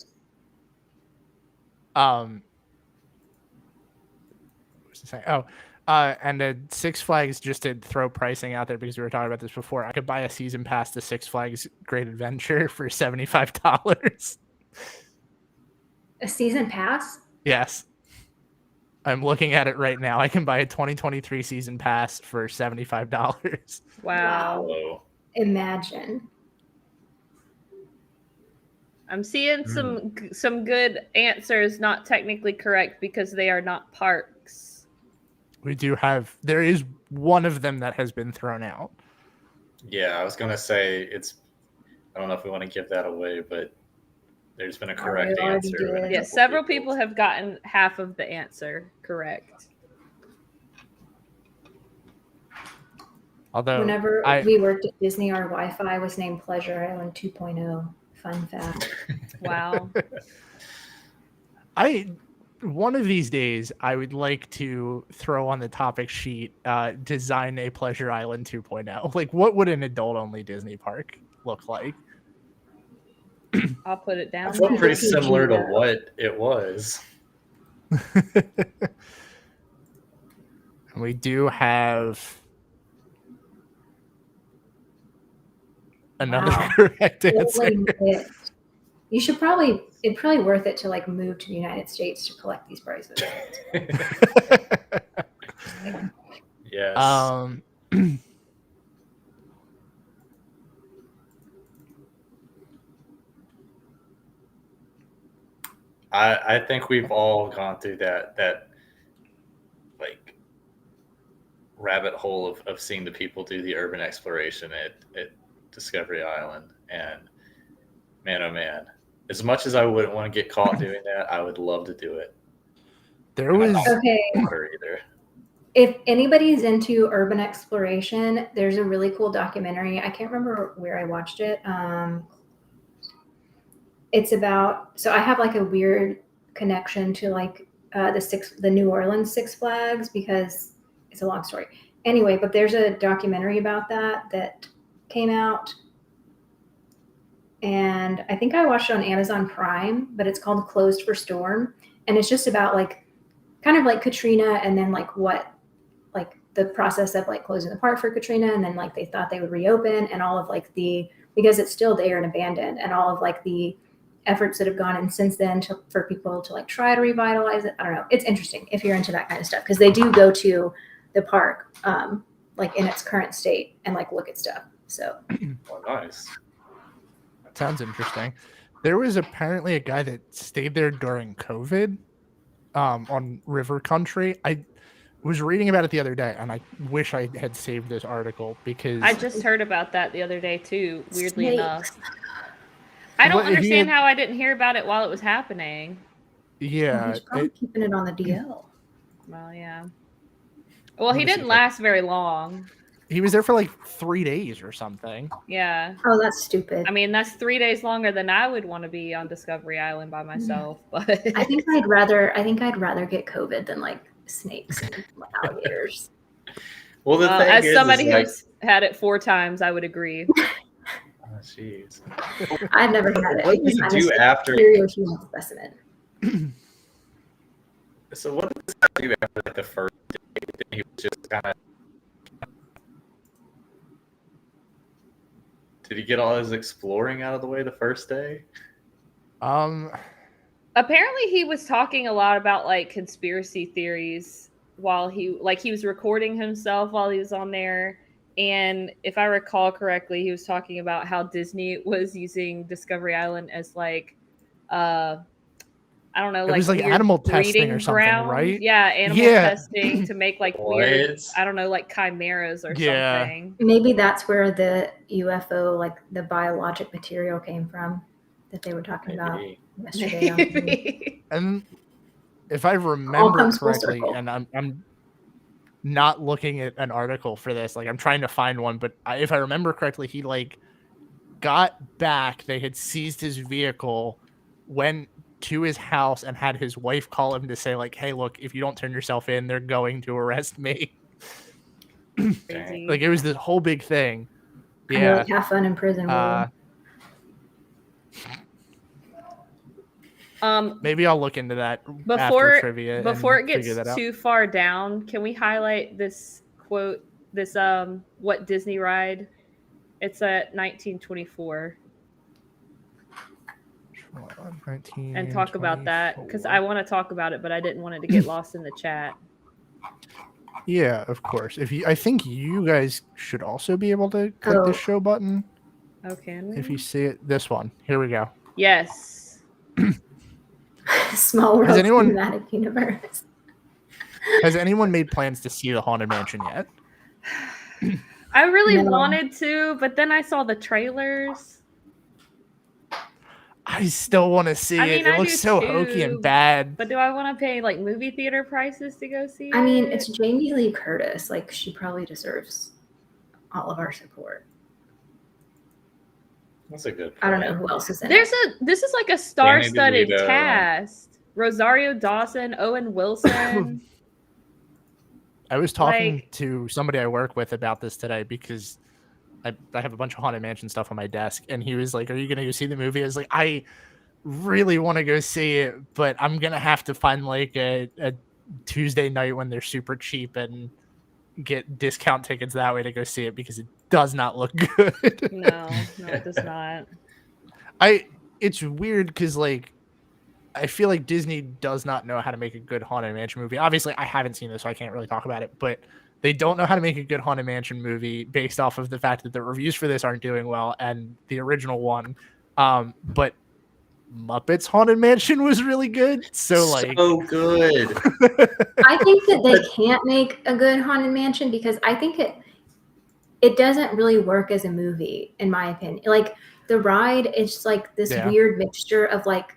was I saying? Oh, and Six Flags, just to throw pricing out there because we were talking about this before. I could buy a season pass to Six Flags Great Adventure for $75. A season pass? Yes. I'm looking at it right now. I can buy a 2023 season pass for $75. Wow. Whoa. Imagine. I'm seeing some good answers, not technically correct because they are not parks. We do have, there is one of them that has been thrown out. Yeah, I was gonna say I don't know if we want to give that away, but there's been a correct we already answer. did. and a Yeah, couple several people have gotten half of the answer correct. Although Whenever I- we worked at Disney, our Wi-Fi was named Pleasure Island 2.0. Fun fact. Wow. One of these days, I would like to throw on the topic sheet, design a Pleasure Island 2.0. Like, what would an adult-only Disney park look like? I'll put it down. I feel pretty PG, similar to though. what it was. And we do have another Wow. correct answer. Holy shit. You should probably, it's probably worth it to like move to the United States to collect these prices. Yes. I think we've all gone through that like rabbit hole of seeing the people do the urban exploration at Discovery Island, and man, oh man. As much as I wouldn't want to get caught doing that, I would love to do it. There was Okay. Water either. If anybody's into urban exploration, there's a really cool documentary. I can't remember where I watched it. It's about, so I have like a weird connection to like the New Orleans Six Flags because it's a long story. Anyway, but there's a documentary about that came out. And I think I watched it on Amazon Prime, but it's called Closed for Storm. And it's just about like kind of like Katrina and then like what like the process of like closing the park for Katrina and then like they thought they would reopen and all of like because it's still there and abandoned and all of like the efforts that have gone in since then for people to like try to revitalize it. I don't know. It's interesting if you're into that kind of stuff because they do go to the park like in its current state and like look at stuff. So Oh, nice. sounds interesting. There was apparently a guy that stayed there during COVID on River Country. I was reading about it the other day, and I wish I had saved this article because I just heard about that the other day too, weirdly Snakes. enough. I don't Well, he understand had- how I didn't hear about it while it was happening. yeah, he's probably keeping it on the DL. Well, yeah. Well, he Let me see didn't if I- last very long. he was there for like 3 days or something. Yeah. Oh, that's stupid. I mean, that's 3 days longer than I would want to be on Discovery Island by myself. But I think I'd rather get COVID than like snakes and alligators. Well, the thing as is, somebody like, who's had it 4 times, I would agree. oh, jeez. I've never had it. What did I'm you do a after? superior human specimen. So what did this guy do after like the first day? He was just kind of. Did he get all his exploring out of the way the first day? Apparently he was talking a lot about like conspiracy theories while he was recording himself while he was on there. And if I recall correctly, he was talking about how Disney was using Discovery Island as like I don't know, It was like weird animal testing breeding or something, ground. right? Yeah, animal Yeah. testing to make like weird, What? I don't know, like chimeras or Yeah. something. Maybe that's where the UFO, like the biologic material, came from that they were talking about Maybe. yesterday. on the news. Maybe. And if I remember comes full correctly, circle. and I'm not looking at an article for this, like I'm trying to find one, but if I remember correctly, he like got back. They had seized his vehicle, went to his house, and had his wife call him to say like, "Hey, look, if you don't turn yourself in, they're going to arrest me." Crazy. Like it was this whole big thing. I know, Yeah. like, have fun in prison. Will. Maybe I'll look into that Before after trivia. before and it gets figure that out. too far down, can we highlight this quote, this what Disney ride? It's at 1924 and talk about that because I want to talk about it, but I didn't want it to get lost in the chat. Yeah, of course. I think you guys should also be able to click Oh. this show button Oh, can we? if you see it. This one. Here we go. Yes. Small world anyone- cinematic universe. Has anyone made plans to see the Haunted Mansion yet? I really No. wanted to, but then I saw the trailers. I still want to see I it. mean, It I looks do so too, hokey and bad. But do I want to pay like movie theater prices to go see it? I mean, it's Jamie Lee Curtis. Like, she probably deserves all of our support. That's a good point. I don't know who else is in This is like a star-studded DeVito. cast. Rosario Dawson, Owen Wilson. I was talking like- to somebody I work with about this today because I have a bunch of Haunted Mansion stuff on my desk, and he was like, "Are you going to go see the movie?" I was like, "I really want to go see it, but I'm going to have to find like a Tuesday night when they're super cheap and get discount tickets that way to go see it because it does not look good." No, it does not. It's weird because like I feel like Disney does not know how to make a good Haunted Mansion movie. Obviously, I haven't seen this, so I can't really talk about it, but they don't know how to make a good Haunted Mansion movie based off of the fact that the reviews for this aren't doing well and the original one. But Muppets Haunted Mansion was really good. So like so good. I think that they can't make a good Haunted Mansion because I think it doesn't really work as a movie, in my opinion. Like, the ride is like this weird mixture of like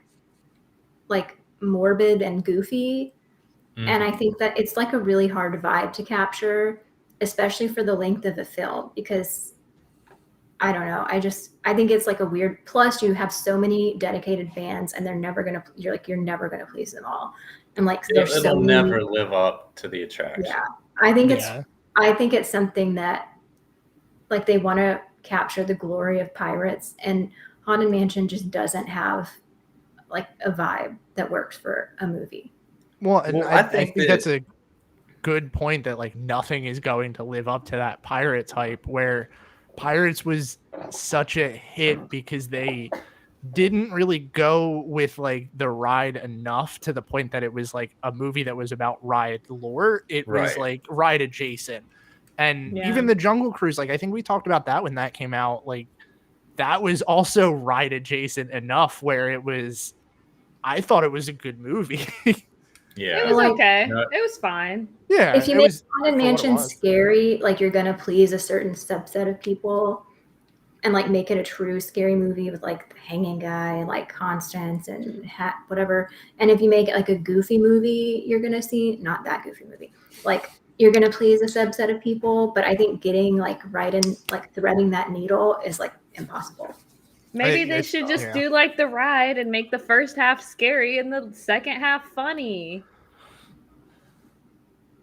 morbid and goofy. And I think that it's like a really hard vibe to capture, especially for the length of the film, because I don't know. I think it's like a weird, plus you have so many dedicated fans and you're never going to please them all. And like, there's so many, never live up to the attraction. Yeah. I think it's something that like they want to capture the glory of pirates, and Haunted Mansion just doesn't have like a vibe that works for a movie. Well, and I think that's a good point, that like nothing is going to live up to that Pirates hype, where Pirates was such a hit because they didn't really go with like the ride enough to the point that it was like a movie that was about ride lore. It was like ride adjacent. And even the Jungle Cruise, like I think we talked about that when that came out, like that was also ride adjacent enough where it was, I thought it was a good movie. Yeah, it was okay. It was fine. Yeah, if you make Haunted Mansion scary, like you're gonna please a certain subset of people, and like make it a true scary movie with like the hanging guy and like Constance and whatever. And if you make it like a goofy movie, you're gonna see not that goofy movie. Like you're gonna please a subset of people, but I think getting like right in like threading that needle is like impossible. Maybe they should just do like the ride and make the first half scary and the second half funny.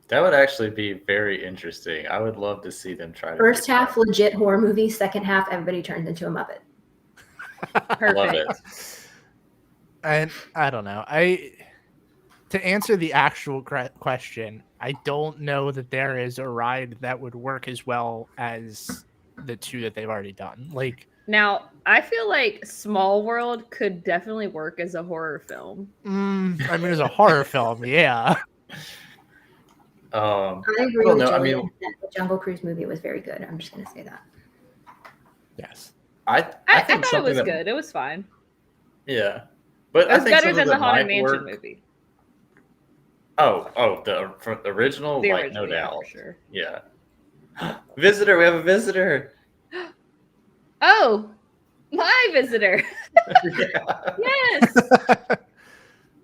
That would actually be very interesting. I would love to see them try to. First half legit horror movie, second half everybody turns into a Muppet. Perfect. Love it. And I don't know. To answer the actual question, I don't know that there is a ride that would work as well as the two that they've already done. Like. Now, I feel like Small World could definitely work as a horror film. I mean, as a horror film, yeah. I agree with Jillian that the Jungle Cruise movie was very good. I'm just going to say that. Yes. I think thought it was good. It was fine. Yeah. But it was better than the Haunted Mansion movie. The original? The like, original, no doubt. For sure. Yeah. Visitor, we have a visitor. Oh, my visitor. Yes.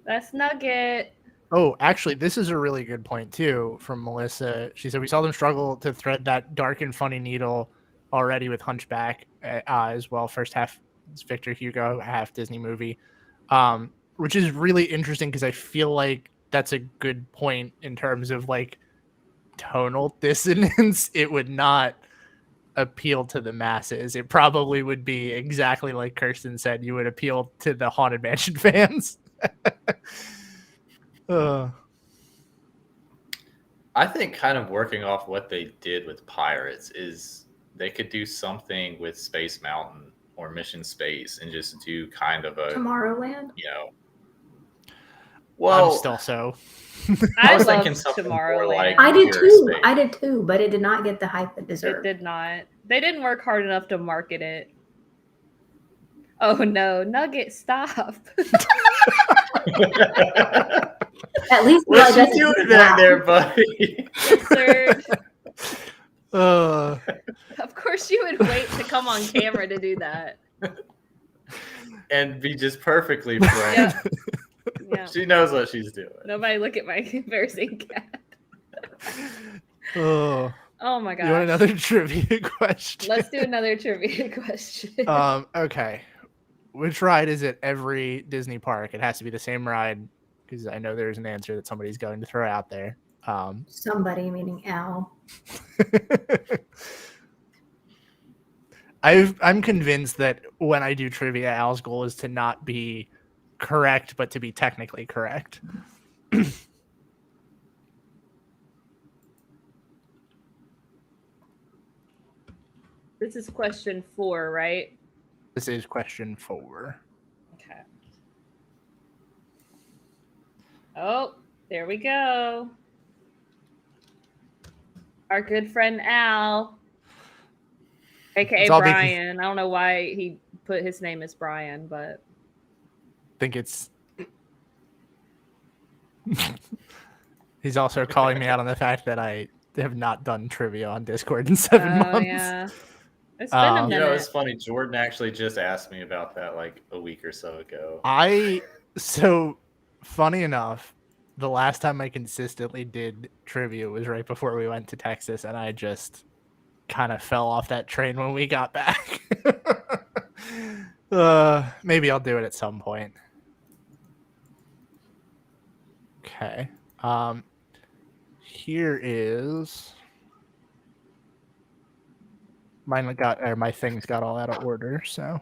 That's Nugget. Oh, actually, this is a really good point, too, from Melissa. She said, we saw them struggle to thread that dark and funny needle already with Hunchback as well. First half is Victor Hugo, half Disney movie, which is really interesting because I feel like that's a good point in terms of like tonal dissonance. It would not appeal to the masses. It probably would be exactly like Kirsten said. You would appeal to the Haunted Mansion fans. I think kind of working off what they did with Pirates is they could do something with Space Mountain or Mission Space and just do kind of a Tomorrowland. Well, I'm still so. I was thinking something more like I did too. Space. I did too, but it did not get the hype it deserved. It did not. They didn't work hard enough to market it. Oh no, Nugget, stop. At least what you doing there, buddy? Of course you would wait to come on camera to do that. And be just perfectly frank. Yeah. She knows what she's doing. Nobody look at my embarrassing cat. Oh my god. You want another trivia question? Let's do another trivia question. Okay. Which ride is at every Disney park? It has to be the same ride because I know there's an answer that somebody's going to throw out there. Somebody, meaning Al. I'm convinced that when I do trivia, Al's goal is to not be correct, but to be technically correct. This is question 4, right? This is question 4. Okay. Oh, there we go. Our good friend Al, aka Brian. I don't know why he put his name as Brian, but I think it's. He's also calling me out on the fact that I have not done trivia on Discord in 7 months. Yeah. It's been a minute. You know, it's funny. Jordan actually just asked me about that like a week or so ago. So funny enough, the last time I consistently did trivia was right before we went to Texas, and I just kind of fell off that train when we got back. Maybe I'll do it at some point. Okay. Here is my things got all out of order, so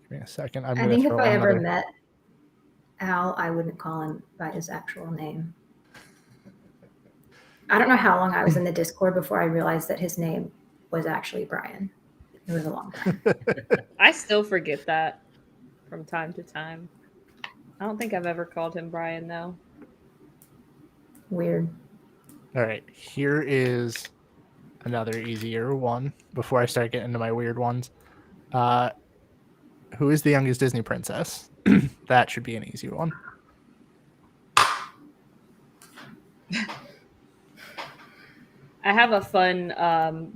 give me a second. I'm I gonna think if throw I ever another. met Al, I wouldn't call him by his actual name. I don't know how long I was in the Discord before I realized that his name was actually Brian. It was a long time. I still forget that from time to time. I don't think I've ever called him Brian, though. Weird. All right, here is another easier one before I start getting into my weird ones. Who is the youngest Disney princess? That should be an easy one. I have a fun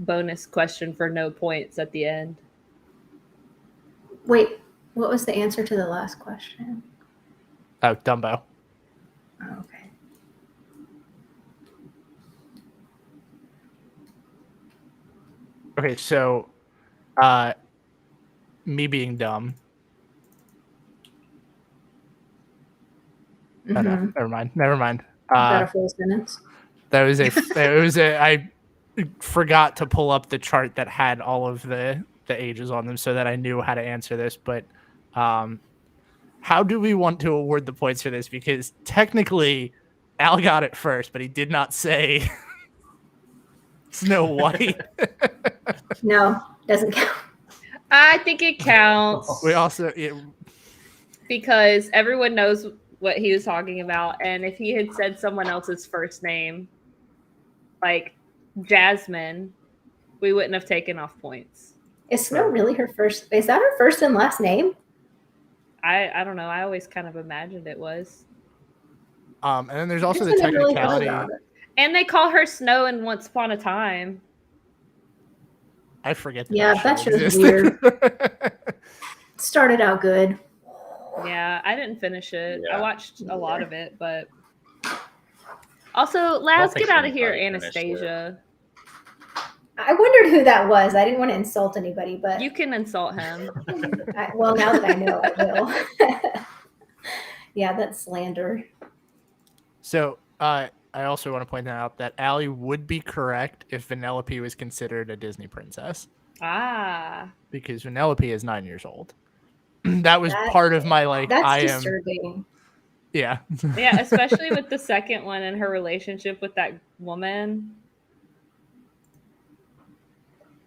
bonus question for no points at the end. Wait, what was the answer to the last question? Oh, Dumbo. Oh, okay. Okay, so me being dumb. Oh, no, never mind. Is that a full sentence? I forgot to pull up the chart that had all of the ages on them so that I knew how to answer this. But how do we want to award the points for this? Because technically, Al got it first, but he did not say Snow White. No, doesn't count. I think it counts. We also because everyone knows what he was talking about, and if he had said someone else's first name, like Jasmine, we wouldn't have taken off points. Is Snow really her first? Is that her first and last name? I don't know. I always kind of imagined it was. And then there's also I the never really thought technicality. about it. And they call her Snow in Once Upon a Time. I forget. That shit is existed. weird. Started out good. Yeah, I didn't finish it. Yeah. I watched a lot of it, but also, Laz, think get out of anybody here, finished it. Anastasia. I wondered who that was. I didn't want to insult anybody, but You can insult him. well, now that I know, I will. Yeah, that's slander. So I also want to point out that Allie would be correct if Vanellope was considered a Disney princess, because Vanellope is 9 years old. That was part of my That's disturbing. Yeah. Yeah, especially with the second one and her relationship with that woman.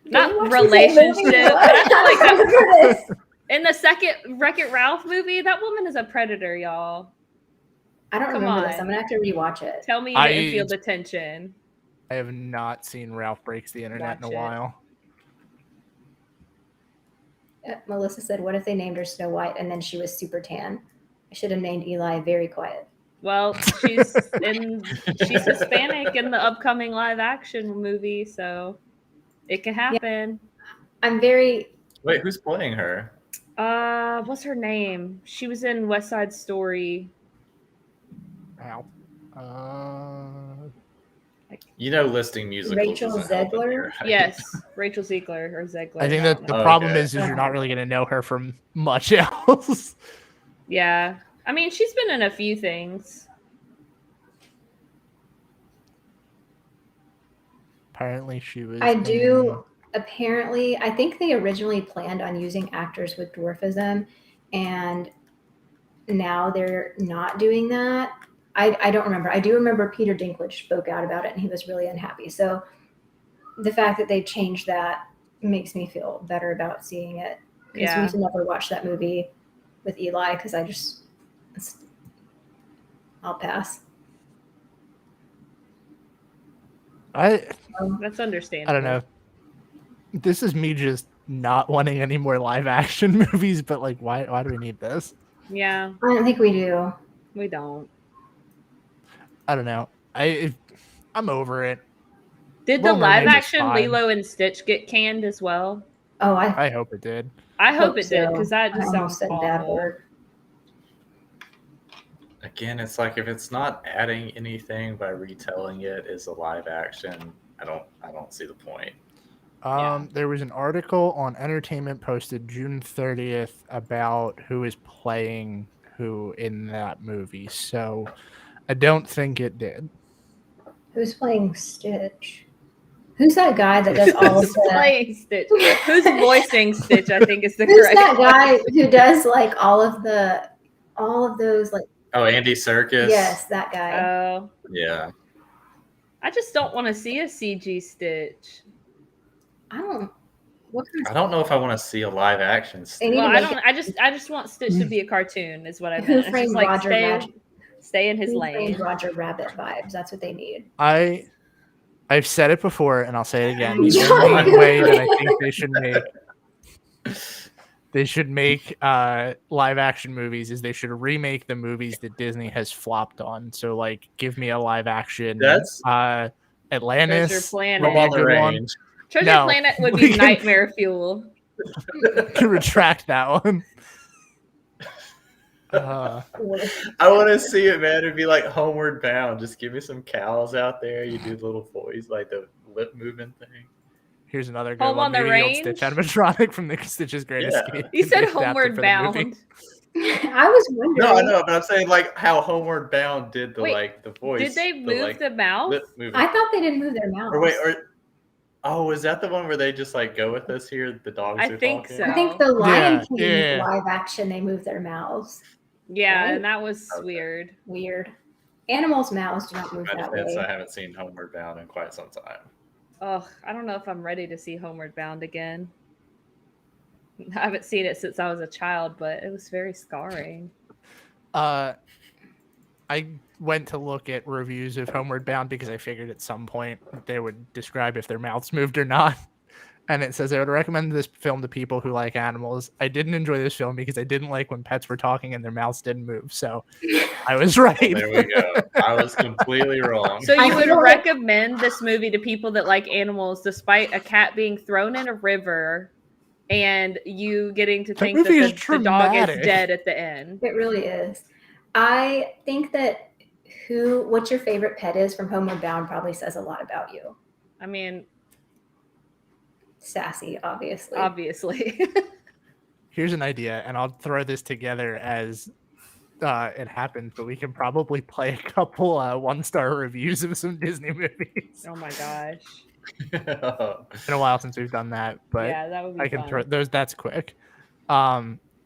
Not relationship. But I feel like that, in the second Wreck-It Ralph movie, that woman is a predator, y'all. I don't Come remember this. on. I'm gonna have to rewatch it. Tell me you didn't feel the tension. I have not seen Ralph Breaks the Internet in a while. Melissa said, "What if they named her Snow White and then she was super tan? I should have named Eli Very Quiet." Well, she's Hispanic in the upcoming live action movie, so it can happen. I'm very. Wait, who's playing her? What's her name? She was in West Side Story. Ow. You know, listing musicals. Rachel isn't helping Zegler? here, right? Yes, Rachel Ziegler or Zegler. I think I that don't the know. problem Okay. is you're not really going to know her from much else. Yeah, I mean, she's been in a few things. Apparently, she was. Apparently, I think they originally planned on using actors with dwarfism, and now they're not doing that. I don't remember. I do remember Peter Dinklage spoke out about it, and he was really unhappy. So the fact that they changed that makes me feel better about seeing it. Because we've never watched that movie with Eli, because I'll pass. That's understandable. I don't know. This is me just not wanting any more live action movies, but why do we need this? Yeah, I don't think we do. we don't. I don't know. I'm over it. Did the Little live Mermaid was action fine. Lilo and Stitch get canned as well? Oh, I hope it did. I hope it did so. because that I just almost sounds said bad awful. word. Again, it's like if it's not adding anything by retelling it as a live action, I don't see the point. Yeah. There was an article on Entertainment posted June 30th about who is playing who in that movie. So I don't think it did. Who's playing Stitch? Who's that guy that does all of Who's the? playing Stitch? Who's voicing Stitch? I think is the Who's correct that guy question. who does like all of those like? Oh, Andy Serkis. Yes, that guy. Oh, Yeah. I just don't want to see a CG Stitch. I don't. What kind I of? don't know if I want to see a live action. They need Well, to I make don't. I just want Stitch to be a cartoon. Is what I Who meant. It's Framed just like Roger Rabbit? stay in his Who lane. Framed Roger Rabbit vibes. That's what they need. I've said it before and I'll say it again. The Yeah. only way that I think they should make live action movies is they should remake the movies that Disney has flopped on. So like give me a live action That's Atlantis. Treasure Planet. would be a on the good one. range. Treasure No, Planet would we be can- nightmare fuel. To retract that one. I want to see it, man. It'd be like Homeward Bound. Just give me some cows out there. You do the little voice, like the lip movement thing. Here's another good Home one. on the Maybe the old Stitch Range? animatronic from the Stitch's Great Yeah. Escape. You can said be adapted Homeward for the movie. Bound. I was wondering. No, I know, but I'm saying like how Homeward Bound did the Wait, like the voice. Did they move like, the mouth? lip movement. I thought they didn't move their mouths. Or wait, oh, is that the one where they just like go with us here? The dogs I are think talking. so. I think the Lion King yeah. live action they move their mouths. Yeah, Right? and that was Okay. weird. Weird. Animals' mouths do not move My that defense, way. I haven't seen Homeward Bound in quite some time. Oh, I don't know if I'm ready to see Homeward Bound again. I haven't seen it since I was a child, but it was very scarring. I went to look at reviews of Homeward Bound because I figured at some point they would describe if their mouths moved or not. And it says I would recommend this film to people who like animals. I didn't enjoy this film because I didn't like when pets were talking and their mouths didn't move. So I was right. There we go. I was completely wrong. So I you would feel like- recommend this movie to people that like animals, despite a cat being thrown in a river and you getting to think that movie is the dog is traumatic. dead at the end. It really is. I think that what your favorite pet is from Homeward Bound probably says a lot about you. I mean, Sassy, obviously. obviously. Here's an idea, and I'll throw this together as it happens, but we can probably play a couple 1-star reviews of some Disney movies. Oh my gosh. It's been a while since we've done that, but Yeah, that would be I can fun. throw those. That's quick.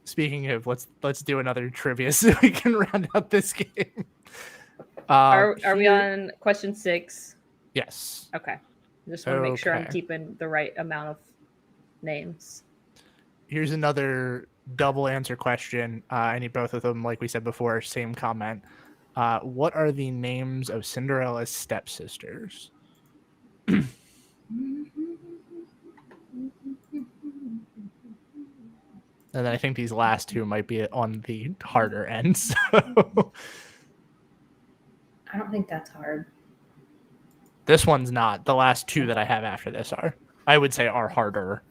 Speaking of, let's do another trivia so we can round out this game. Are we here- on question 6? Yes. Okay. Just want to make sure I'm Okay. keeping the right amount of names. Here's another double answer question. I need both of them, like we said before, same comment. What are the names of Cinderella's stepsisters? And then I think these last two might be on the harder end. So I don't think that's hard. this one's not. The last two that I have after this are, I would say, are harder.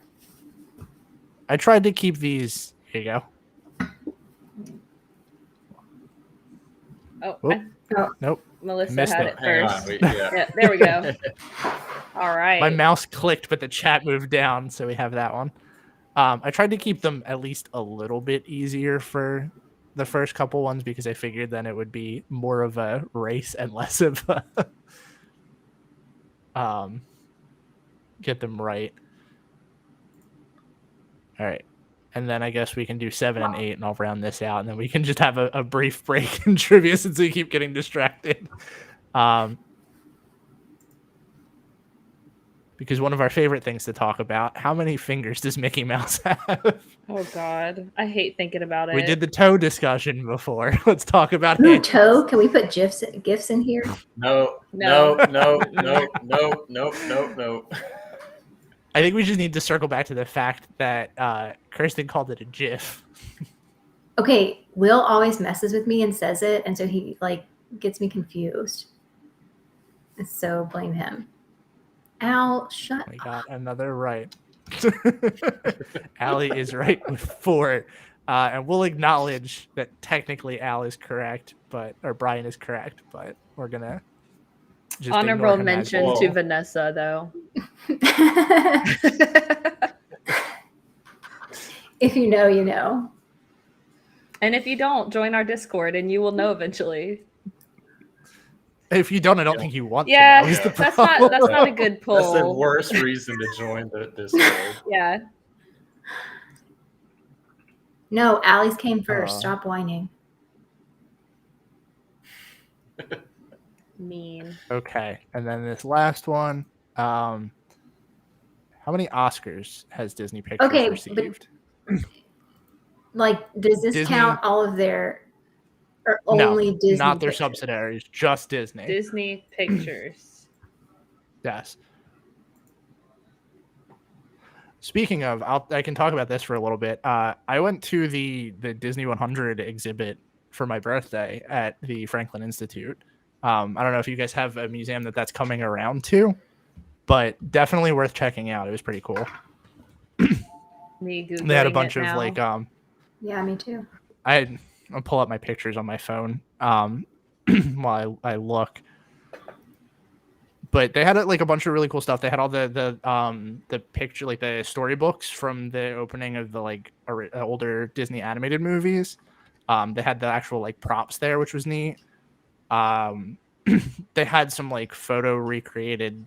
I tried to keep these. Here you go. Oh, Whoop. Nope. Melissa Missed had it. it Hang first. on. Yeah. Yeah, there we go. All right. My mouse clicked, but the chat moved down, so we have that one. I tried to keep them at least a little bit easier for the first couple ones because I figured then it would be more of a race and less of a get them right. All right. And then I guess we can do 7 and 8 and I'll round this out and then we can just have a brief break in trivia since we keep getting distracted. Because one of our favorite things to talk about, how many fingers does Mickey Mouse have? Oh God, I hate thinking about it. We did the toe discussion before. Let's talk about Ooh, it. toe. Can we put gifs in here? No. I think we just need to circle back to the fact that Kirsten called it a GIF. Okay, Will always messes with me and says it, and so he like gets me confused. So blame him. Al, shut We up. got another right. Allie is right with 4. And we'll acknowledge that technically Al is correct, or Brian is correct, but we're going to just Honorable ignore him as mention to usual. Vanessa, though. If you know, you know. And if you don't, join our Discord and you will know eventually. If you don't, I don't think you want Yeah, to know. Is the that's problem. not a good pull. That's the worst reason to join the Discord. Yeah. No, Allie's came first. Oh. Stop whining. Mean. Okay, and then this last one. How many Oscars has Disney Pictures Okay, received? Like, does this Disney- count all of their, or No, only Disney? not their Pictures? subsidiaries, just Disney. Disney Pictures. Yes. Speaking of, I can talk about this for a little bit. I went to the Disney 100 exhibit for my birthday at the Franklin Institute. I don't know if you guys have a museum that's coming around to, but definitely worth checking out. It was pretty cool. Me Googling They had a bunch it of now. like Yeah, me too. I'll pull up my pictures on my phone while I look. But they had like a bunch of really cool stuff. They had all the picture, like the storybooks from the opening of the like older Disney animated movies. They had the actual like props there, which was neat. They had some like photo recreated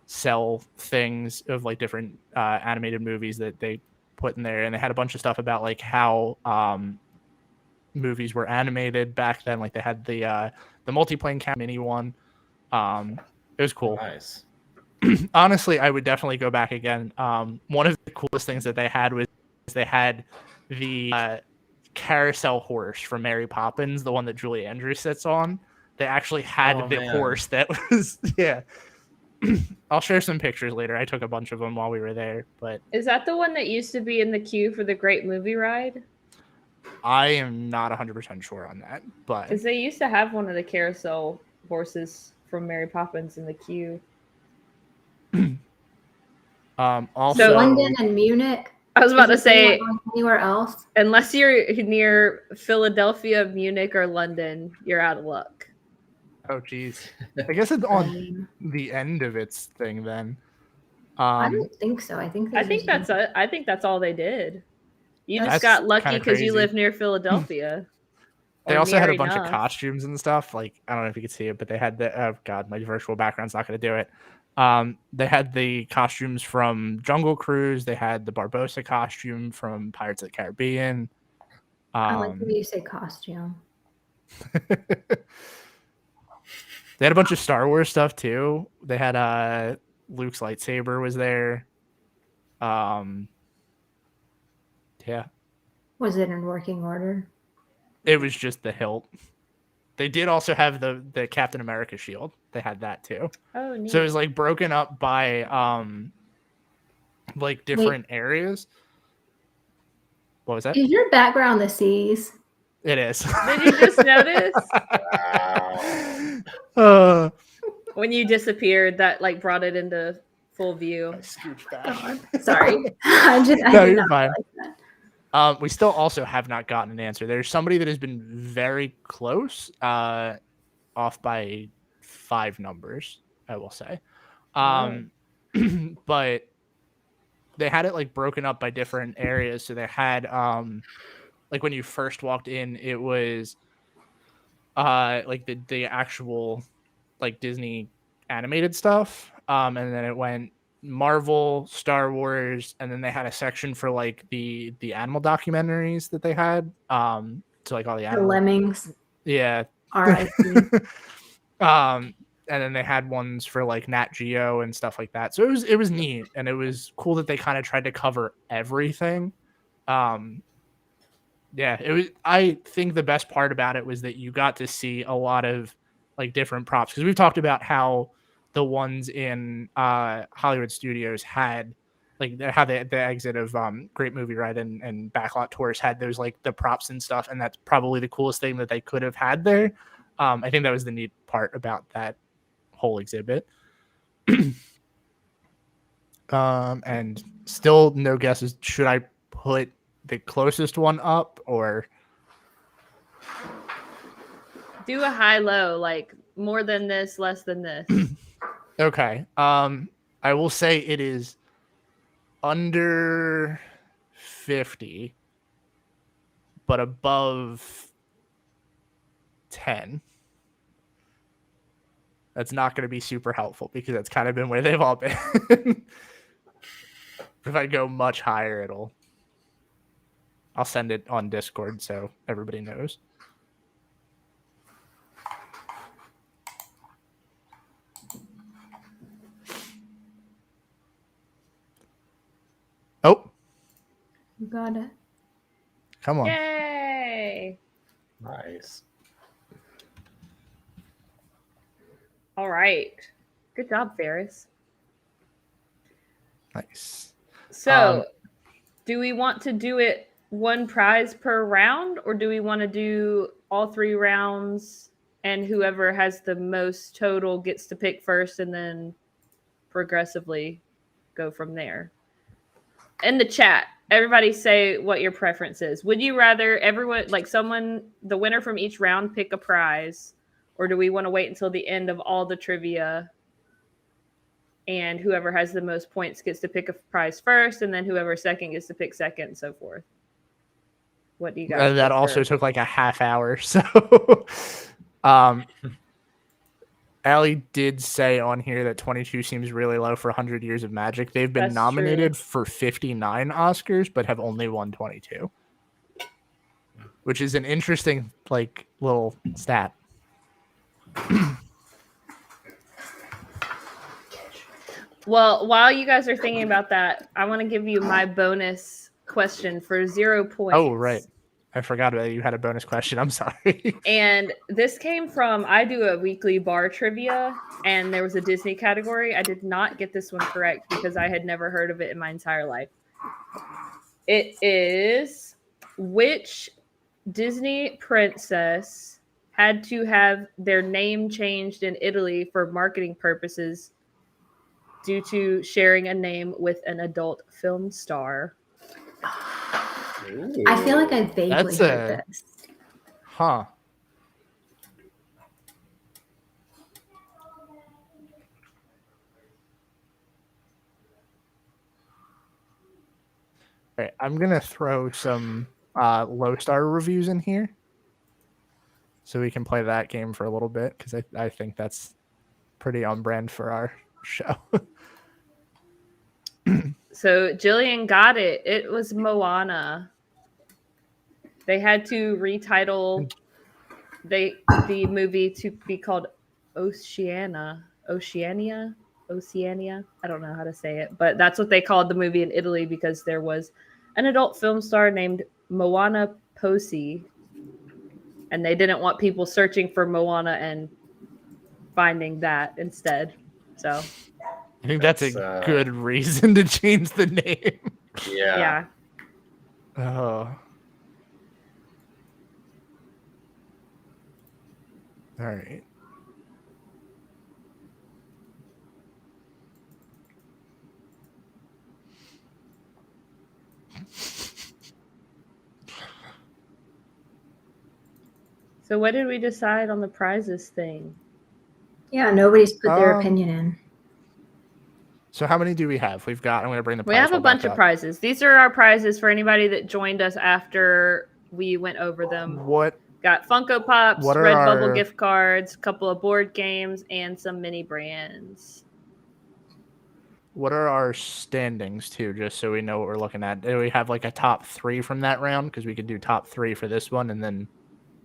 cell things of like different animated movies that they put in there, and they had a bunch of stuff about like how movies were animated back then. Like they had the multiplane cam mini one. It was cool. Nice. Honestly, I would definitely go back again. One of the coolest things that they had was they had the carousel horse from Mary Poppins, the one that Julie Andrews sits on. They actually had the horse that was, yeah. I'll share some pictures later. I took a bunch of them while we were there. But Is that the one that used to be in the queue for the Great Movie Ride? I am not 100% sure on that. But Because they used to have one of the carousel horses from Mary Poppins in the queue. also So London and Munich. I was about to say, anywhere else. unless you're near Philadelphia, Munich, or London, you're out of luck. oh geez, I guess it's on the end of its thing then. I don't think so. I think that's all they did. You just That's got lucky kinda because you crazy. live near Philadelphia. They Or also had a near bunch of enough. costumes and stuff. Like, I don't know if you could see it, but they had the, oh God, my virtual background's not going to do it. They had the costumes from Jungle Cruise. They had the Barbossa costume from Pirates of the Caribbean. I like the way you say costume. They had a bunch of Star Wars stuff too. They had Luke's lightsaber was there. Yeah. Was it in working order? It was just the hilt. They did also have the Captain America shield. They had that too. Oh, neat. So it was like broken up by like different areas. What was that? Is your background the seas? It is. Did you just notice? Wow. When you disappeared, that like brought it into full view. Scooch back. God, sorry. I did No, you're not fine. realize that. We still also have not gotten an answer. There's somebody that has been very close, off by 5 numbers, I will say. But they had it like broken up by different areas. So they had like when you first walked in, it was like the actual like Disney animated stuff. And then it went Marvel, Star Wars, and then they had a section for like the animal documentaries that they had. So like all the The animal, lemmings. yeah. R.I.P. And then they had ones for like Nat Geo and stuff like that. So it was neat, and it was cool that they kind of tried to cover everything. Yeah, it was. I think the best part about it was that you got to see a lot of like different props, because we've talked about how the ones in Hollywood Studios had like how the exit of Great Movie Ride and Backlot Tours had those like the props and stuff, and that's probably the coolest thing that they could have had there. I think that was the neat part about that whole exhibit. And still no guesses. Should I put the closest one up or Do a high-low, like more than this, less than this. okay? I will say it is under 50, but above 10. That's not going to be super helpful because that's kind of been where they've all been. If I go much higher, I'll send it on Discord so everybody knows. Oh, You got it. come on. Yay! Nice. All right. Good job, Ferris. Nice. So, do we want to do it one prize per round, or do we want to do all 3 rounds and whoever has the most total gets to pick first and then progressively go from there? In the chat, everybody say what your preference is. Would you rather everyone, like the winner from each round, pick a prize, or do we want to wait until the end of all the trivia and whoever has the most points gets to pick a prize first, and then whoever second gets to pick second, and so forth? What do you guys That prefer? also took like a half hour. So, Allie did say on here that 22 seems really low for 100 Years of Magic. They've been That's nominated true. for 59 Oscars, but have only won 22, which is an interesting like little stat. Well, while you guys are thinking about that, I want to give you my bonus question for 0 points. Oh, right. I forgot that you had a bonus question. I'm sorry. And this came from, I do a weekly bar trivia, and there was a Disney category. I did not get this one correct because I had never heard of it in my entire life. It is, which Disney princess had to have their name changed in Italy for marketing purposes due to sharing a name with an adult film star? Ooh. I feel like I vaguely That's heard this. Huh. All right, I'm going to throw some low star reviews in here so we can play that game for a little bit because I think that's pretty on brand for our show. So Jillian got it. It was Moana. They had to retitle the movie to be called Oceania. I don't know how to say it, but that's what they called the movie in Italy because there was an adult film star named Moana Posi, and they didn't want people searching for Moana and finding that instead. So I think that's a good reason to change the name. Yeah. Oh. All right. So what did we decide on the prizes thing? Yeah, nobody's put their opinion in. So how many do we have? I'm going to bring the prize. We have a wheel bunch back of up. prizes. These are our prizes for anybody that joined us after we went over them. What? Got Funko Pops, What are Redbubble gift cards, a couple of board games, and some mini brands. What are our standings too, just so we know what we're looking at? Do we have like a top 3 from that round? Because we could do top 3 for this one and then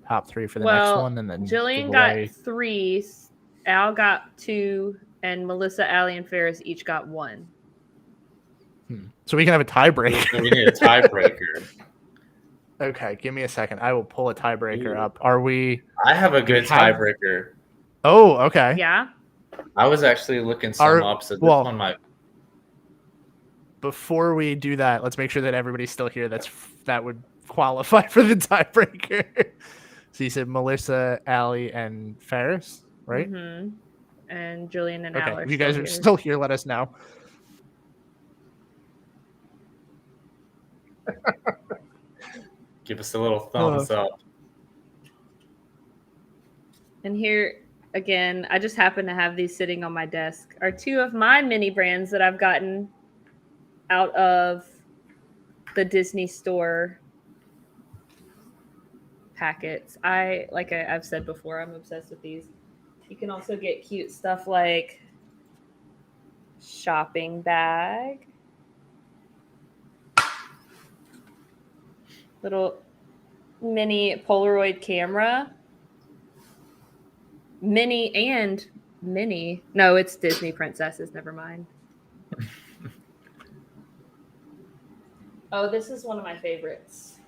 top 3 for the next one. And then Jillian got 3, Al got 2, and Melissa, Allie, and Ferris each got 1. So we can have a tiebreaker. We need a tiebreaker. Okay, give me a second. I will pull a tiebreaker up. Are we? I have a good tiebreaker. Oh, okay. Yeah. I was actually looking some up, so this one might. Before we do that, let's make sure that everybody's still here. That would qualify for the tiebreaker. So you said Melissa, Allie, and Ferris, right? Mm-hmm. And Jillian and okay. Al are If you guys are here. still here, let us know. Give us a little thumbs up. And here again, I just happen to have these sitting on my desk, are two of my mini brands that I've gotten out of the Disney Store packets. I've said before, I'm obsessed with these. You can also get cute stuff like shopping bag, little mini Polaroid camera, mini. No, it's Disney princesses. Never mind. Oh, this is one of my favorites.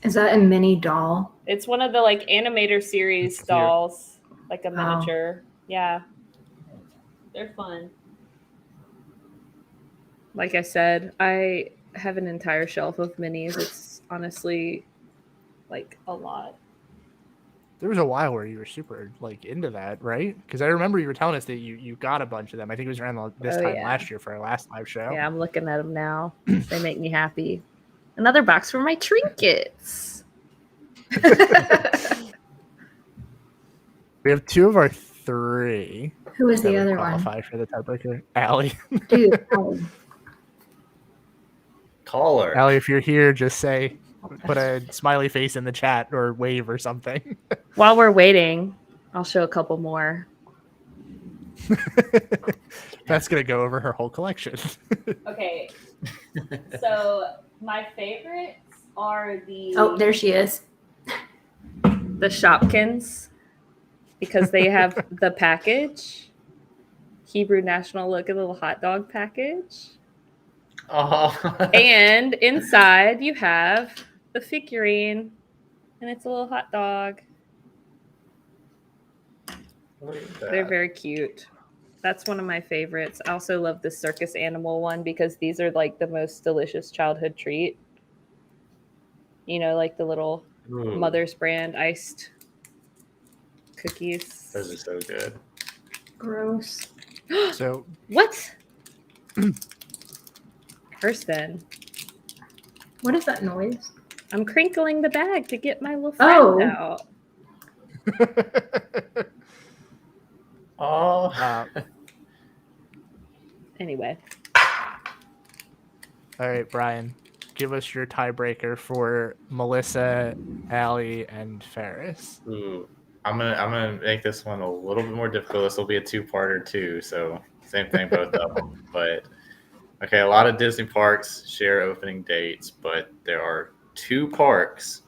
Is that a mini doll? It's one of the like animator series dolls, like a miniature. Yeah. They're fun. Like I said, I have an entire shelf of minis. It's honestly like a lot. There was a while where you were super like into that, right? Because I remember you were telling us that you got a bunch of them. I think it was around this time last year for our last live show. Yeah, I'm looking at them now. They make me happy. Another box for my trinkets. We have two of our three. Who is that the would other one? qualify for the tiebreaker. Allie. Dude, Caller. Allie, if you're here, just say, put a smiley face in the chat or wave or something. While we're waiting, I'll show a couple more. That's going to go over her whole collection. Okay. So my favorites are the... Oh, there she is. The Shopkins, because they have the package. Hebrew National Look, a little hot dog package. Oh. And inside you have the figurine, and it's a little hot dog. They're very cute. That's one of my favorites. I also love the circus animal one because these are like the most delicious childhood treat. You know, like the little Mother's Brand iced cookies. Those are so good. Gross. So what? Kirsten. What is that noise? I'm crinkling the bag to get my little friend out. Oh. Anyway. All right, Brian, give us your tiebreaker for Melissa, Allie, and Ferris. Ooh. I'm gonna make this one a little bit more difficult. This will be a two-parter too, so same thing both of them. But okay, a lot of Disney parks share opening dates, but there are two parks.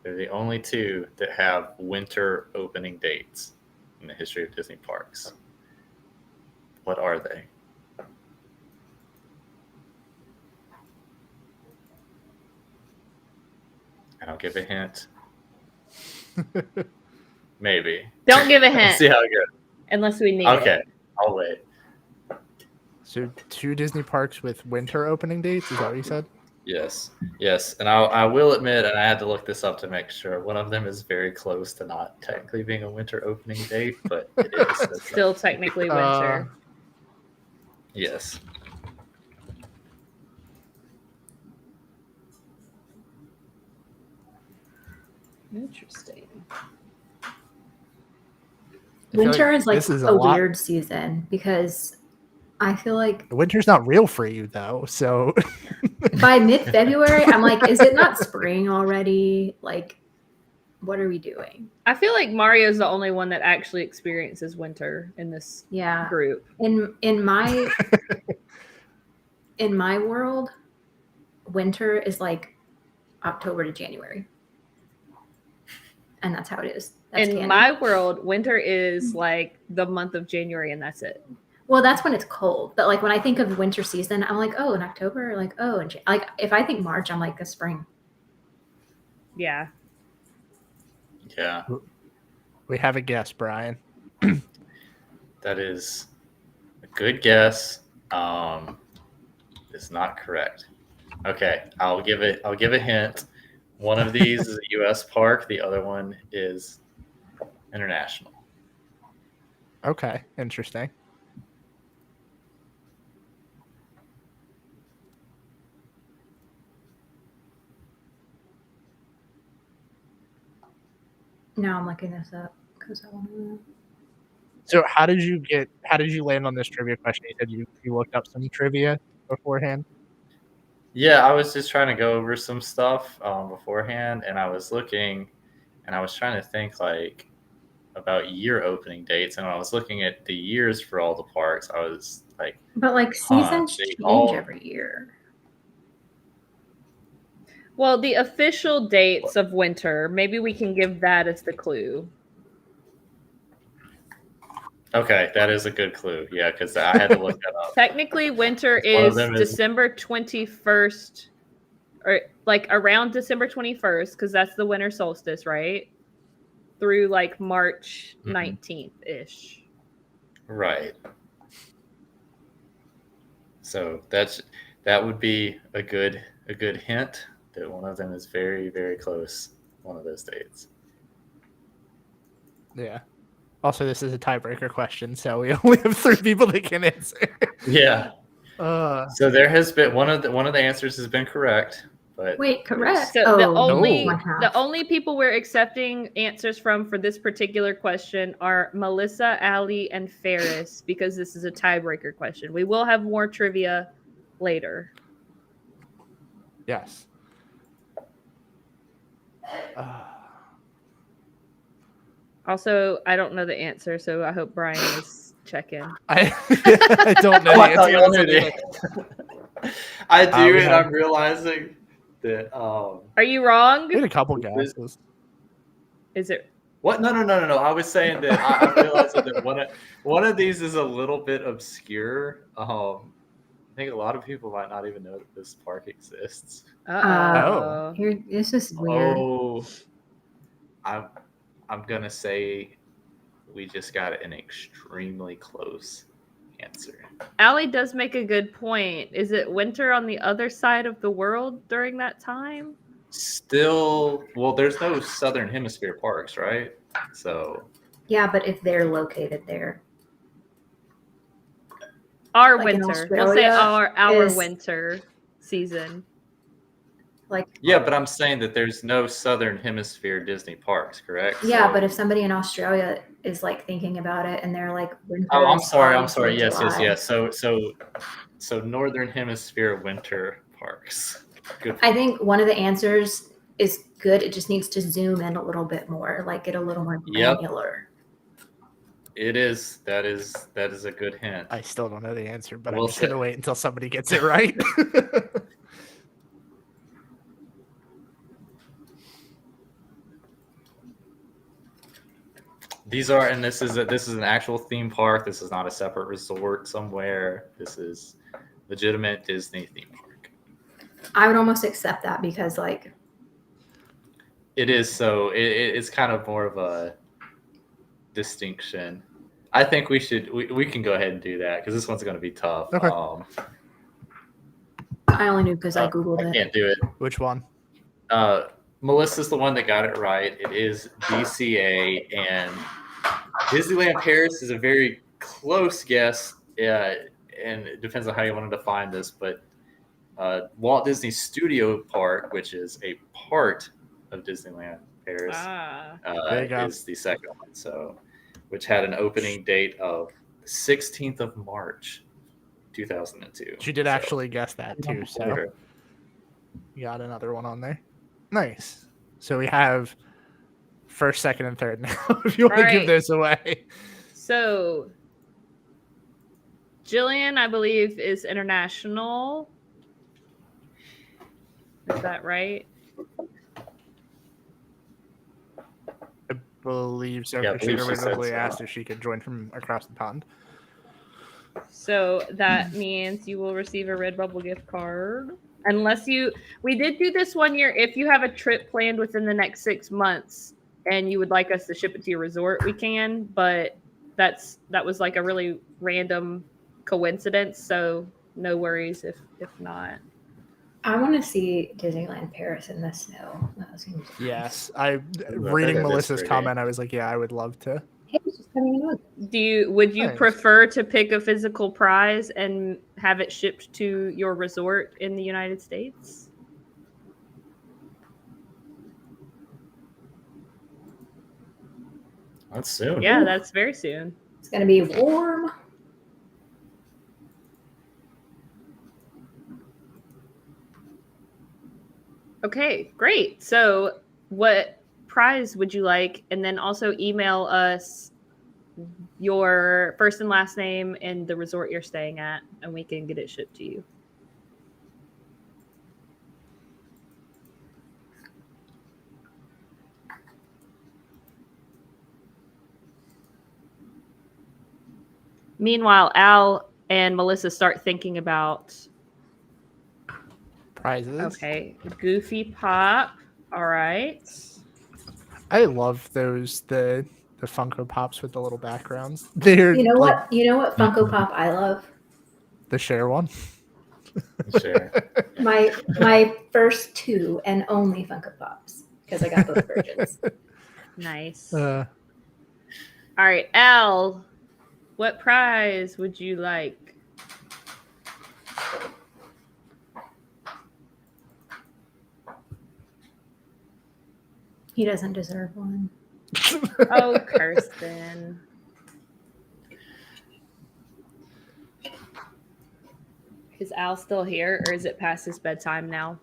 They're the only two that have winter opening dates in the history of Disney parks. What are they? And I'll give a hint. Maybe. Don't give a hint. See how it goes. Unless we need Okay, it. I'll wait. So two Disney parks with winter opening dates, is that what you said? Yes. And I will admit, and I had to look this up to make sure, one of them is very close to not technically being a winter opening date, but it is. Still technically winter. Yes. Interesting. Winter is like this is a lot- weird season because I feel like Winter's not real for you, though, so... by mid-February, I'm like, is it not spring already? Like, what are we doing? I feel like Mario's the only one that actually experiences winter in this group. In my in my world, winter is like October to January. And that's how it is. That's in canon. my world, winter is like the month of January and that's it. Well, that's when it's cold. But like when I think of winter season, I'm like, oh, in October, like, oh, and like if I think March, I'm like a spring. Yeah. Yeah. We have a guess, Brian. That is a good guess. It's not correct. Okay, I'll give a hint. One of these is a U.S. park. The other one is international. Okay, interesting. Now I'm looking this up because I want to know. So how did you land on this trivia question? You said you looked up some trivia beforehand. Yeah, I was just trying to go over some stuff beforehand, and I was looking, and I was trying to think like about year opening dates, and when I was looking at the years for all the parks, I was like, But like seasons they change all- every year. Well, the official dates of winter, maybe we can give that as the clue. Okay, that is a good clue. Yeah, because I had to look that up. Technically, winter One of is them is- December 21st, or like around December 21st, because that's the winter solstice, right? Through like March 19th ish. Right. So that would be a good hint that one of them is very, very close. One of those dates. Yeah. Also, this is a tiebreaker question, so we only have 3 people that can answer. Yeah. Uh, So there has been one of the answers has been correct, but Wait, correct. So the Oh, only one half. the only people we're accepting answers from for this particular question are Melissa, Allie, and Ferris, because this is a tiebreaker question. We will have more trivia later. yes. Also, I don't know the answer, so I hope Brian is checking. I don't know. Oh, I the thought answer y'all to knew this the either. I do, we and have- I'm realizing that Are you wrong? We had a couple guesses. Is it? what? No. I was saying that I'm realizing that one of these is a little bit obscure. I think a lot of people might not even know that this park exists. Uh-oh. This is weird. Oh, I'm gonna say we just got an extremely close answer. Allie does make a good point. Is it winter on the other side of the world during that time? Still, well, there's no southern hemisphere parks, right? So Yeah, but if they're located there. Our Like in winter. We'll say Australia our is- winter season. Like yeah, but I'm saying that there's no southern hemisphere Disney parks, correct? yeah, So- but if somebody in Australia is like thinking about it and they're like winter Oh, I'm is sorry. obviously Yes. July. So northern hemisphere winter parks. Good. I think one of the answers is good. It just needs to zoom in a little bit more, like get a little more Yep. granular. It is. That is a good hint. I still don't know the answer, but We'll I'm just going to see. wait until somebody gets it right. These are, and this is an actual theme park. This is not a separate resort somewhere. This is legitimate Disney theme park. I would almost accept that because like It is so. It's kind of more of a distinction. I think we can go ahead and do that because this one's going to be tough. Okay. I only knew because I googled I it. can't do it. Which one? Melissa's the one that got it right. It is DCA, and Disneyland Paris is a very close guess. And it depends on how you want to define this, but Walt Disney Studio Park, which is a part of Disneyland Paris, There you go. is the second one. So, which had an opening date of the 16th of March, 2002. She did So, actually guess that too, so you got another one on there. Nice. So we have first, second, and third now. If you want to give Right. those away. So, Jillian, I believe, is international. Is that right? I believe so. Yeah, I because she believe she said originally so. asked if she could join from across the pond. So that means you will receive a Redbubble gift card. Unless we did do this one year. If you have a trip planned within the next 6 months and you would like us to ship it to your resort, we can. But that was like a really random coincidence. So no worries if not. I want to see Disneyland Paris in the snow. That seems Yes. heard Reading of this Melissa's pretty. comment, I was like, yeah, I would love to. Hey, it's just coming in August. Would you Nice. prefer to pick a physical prize and have it shipped to your resort in the United States? That's soon. Yeah, Ooh. that's very soon. It's gonna be warm. Okay, great. So, what prize would you like? And then also email us your first and last name and the resort you're staying at, and we can get it shipped to you. Meanwhile, Al and Melissa start thinking about Prizes. okay, Goofy Pop. All right. I love those the Funko Pops with the little backgrounds. They're You know like what? You know what Funko Pop I love? the share one. Sure. My first two and only Funko Pops because I got both versions. Nice. Uh, All right, Al, what prize would you like? He doesn't deserve one. Oh, Kirsten. Is Al still here, or is it past his bedtime now?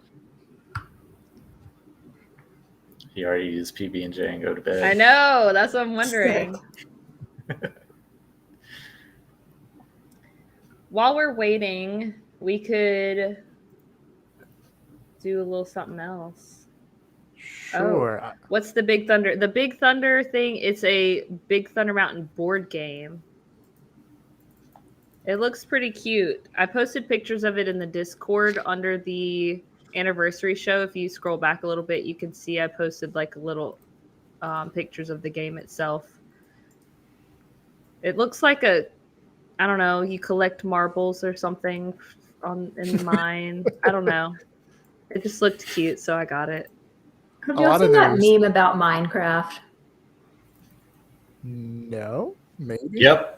He already used PB&J and go to bed. I know. That's what I'm wondering. While we're waiting, we could do a little something else. sure. Oh, what's the Big Thunder? The Big Thunder thing, it's a Big Thunder Mountain board game. It looks pretty cute. I posted pictures of it in the Discord under the anniversary show. If you scroll back a little bit, you can see I posted like a little pictures of the game itself. It looks like I don't know, you collect marbles or something in the mine. I don't know. It just looked cute, so I got it. Have A y'all lot of seen that those- meme about Minecraft? No, maybe. Yep.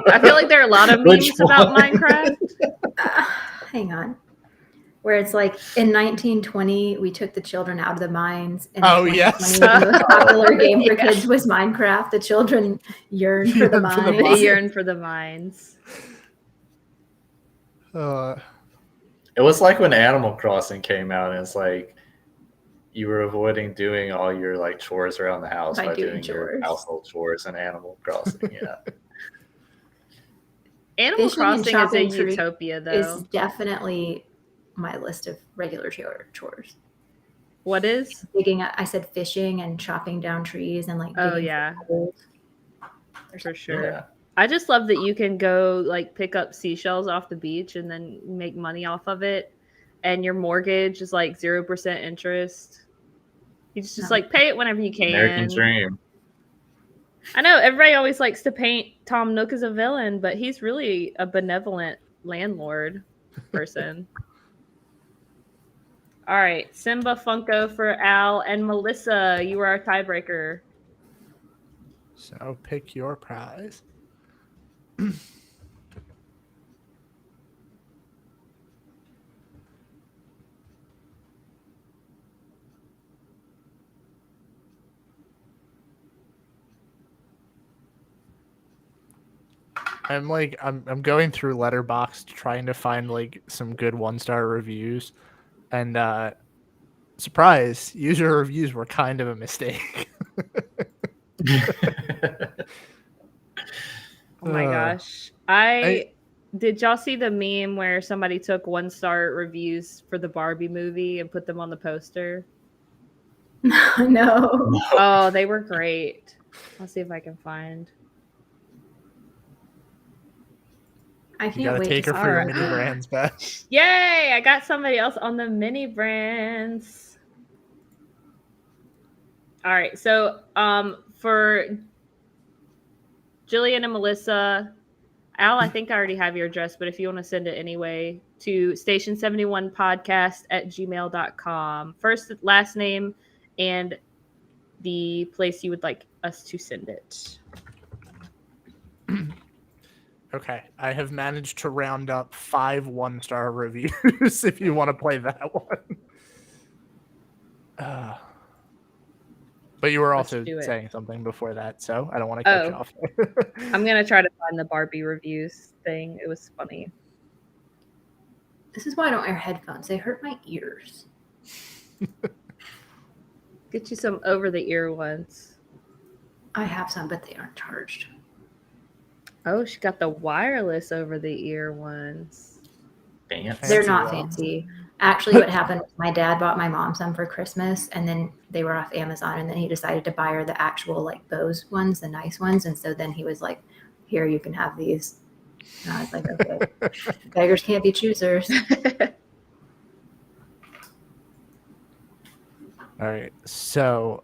I feel like there are a lot of Which memes about one? Minecraft. Hang on. Where it's like in 1920 we took the children out of the mines, and Oh, in yes. 2020 the most popular game for Yeah. kids was Minecraft. The children yearn for the Yearn for the mines. They yearn for the mines. It was like when Animal Crossing came out, and it's like you were avoiding doing all your like chores around the house By by doing doing your chores. household chores in Animal Crossing. Yeah. Animal Fishing and Crossing is a chopping tree utopia, though. is definitely my list of regular chores. What is? Digging, I said fishing and chopping down trees and like Oh, digging yeah. for gold. For sure. Yeah. I just love that you can go like pick up seashells off the beach and then make money off of it, and your mortgage is like 0% interest. You just No. like pay it whenever you can. American dream. I know everybody always likes to paint Tom Nook as a villain, but he's really a benevolent landlord person. All right, Simba Funko for Al and Melissa. You are our tiebreaker. So pick your prize. I'm going through Letterboxd trying to find like some good 1-star reviews, and surprise, user reviews were kind of a mistake. Oh my gosh. Did y'all see the meme where somebody took 1-star reviews for the Barbie movie and put them on the poster? No. Oh, they were great. I'll see if I can find. I You can't gotta wait take to her see for your it. mini brands back. Yay! I got somebody else on the mini brands. All right, so for Jillian and Melissa, Al, I think I already have your address, but if you want to send it anyway, to station71podcast@gmail.com. First, last name, and the place you would like us to send it. Okay, I have managed to round up 5 1-star reviews if you want to play that one. But you were Let's also do it. saying something before that, so I don't want to cut you Oh. off. I'm going to try to find the Barbie reviews thing. It was funny. This is why I don't wear headphones. They hurt my ears. Get you some over-the-ear ones. I have some, but they aren't charged. Oh, she got the wireless over-the-ear ones. Dance. They're Fancy not ones. fancy. Actually, what happened was my dad bought my mom some for Christmas, and then they were off Amazon, and then he decided to buy her the actual like Bose ones, the nice ones, and so then he was like, "Here, you can have these." And I was like, "Okay, beggars can't be choosers." All right. So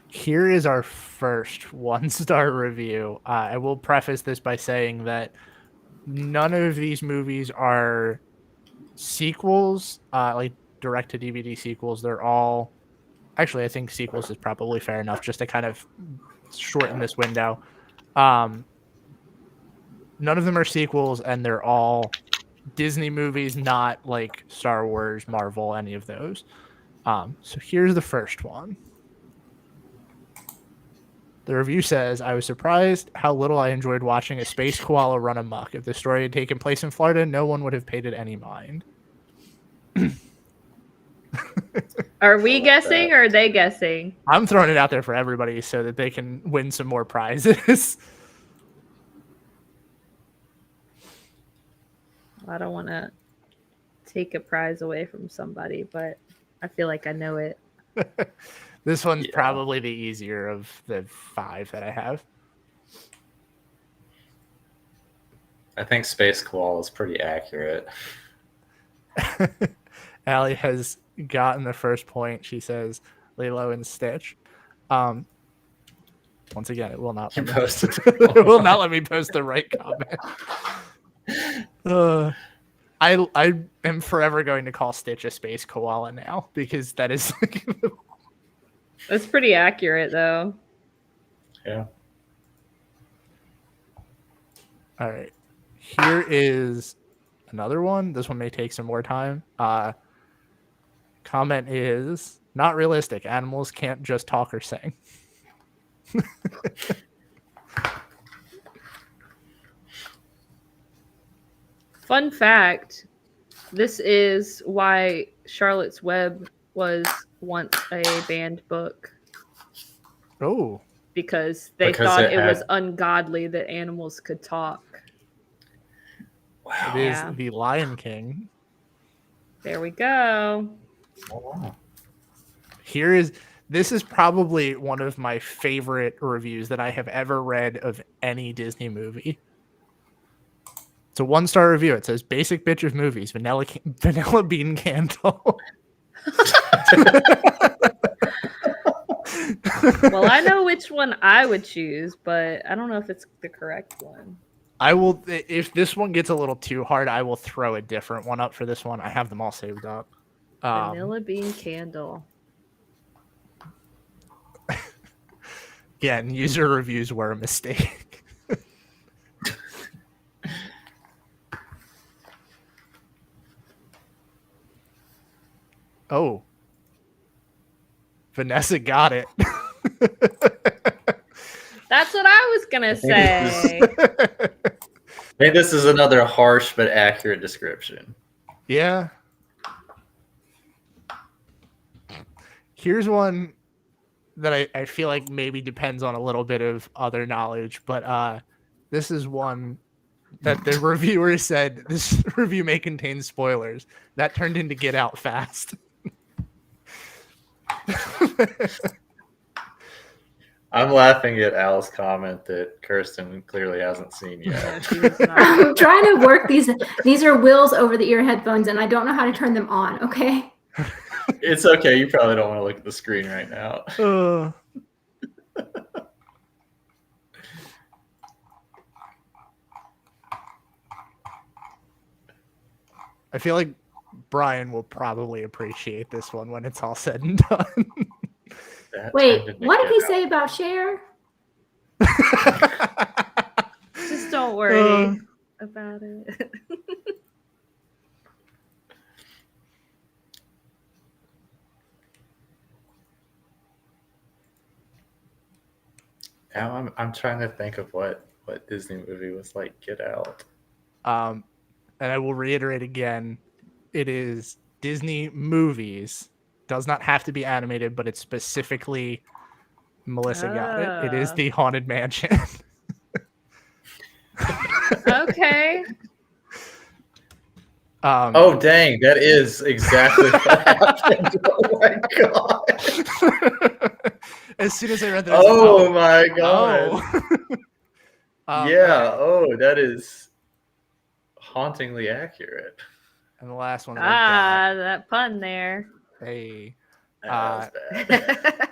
here is our first 1-star review. I will preface this by saying that none of these movies are sequels, like direct to DVD sequels. They're all actually, I think sequels is probably fair enough just to kind of shorten this window. None of them are sequels, and they're all Disney movies, not like Star Wars, Marvel, any of those. So here's the first one. The review says, I was surprised how little I enjoyed watching a space koala run amok. If the story had taken place in Florida, no one would have paid it any mind. Are we guessing or are they guessing? I'm throwing it out there for everybody so that they can win some more prizes. I don't want to take a prize away from somebody, but I feel like I know it. This one's Yeah. probably the easier of the 5 that I have. I think Space Koala is pretty accurate. Allie has gotten the first point. She says Lilo and Stitch. Once again, it will not You let me, posted it will not let me post the right comment. I am forever going to call Stitch a space koala now because that is like That's pretty accurate, though. Yeah. all right. Here is another one. This one may take some more time. Comment is not realistic. Animals can't just talk or sing. Fun fact, this is why Charlotte's Web was once a banned book, Oh, because they Because thought it it was had- ungodly that animals could talk. Wow. it is Yeah. the Lion King. There we go. Oh, wow. This is probably one of my favorite reviews that I have ever read of any Disney movie. It's a 1-star review. It says basic bitch of movies, vanilla bean candle. Well, I know which one I would choose, but I don't know if it's the correct one. I will, if this one gets a little too hard, I will throw a different one up for this one. I have them all saved up. Vanilla bean candle. Again, user reviews were a mistake. Oh. Vanessa got it. That's what I was gonna say. I think this is another harsh but accurate description. Yeah. Here's one that I feel like maybe depends on a little bit of other knowledge, but this is one that the reviewer said this review may contain spoilers. That turned into Get Out fast. I'm laughing at Al's comment that Kirsten clearly hasn't seen yet. She was not. I'm trying to work these. These are Will's over-the-ear headphones, and I don't know how to turn them on. Okay. It's okay. You probably don't want to look at the screen right now. I feel like Brian will probably appreciate this one when it's all said and done. That Wait, turned into what did Get he Out. say about Cher? Just don't worry about it. Now I'm trying to think of what Disney movie was like Get Out. And I will reiterate again, it is Disney movies. Does not have to be animated, but it's specifically Melissa got it. It is Ah. the Haunted Mansion. Okay. Oh dang, that is exactly what happened. Oh my god. As soon as I read that, I was Oh like, my god. Yeah, alright. oh, that is hauntingly accurate. And the last one that I've That pun there. got, hey, That was bad.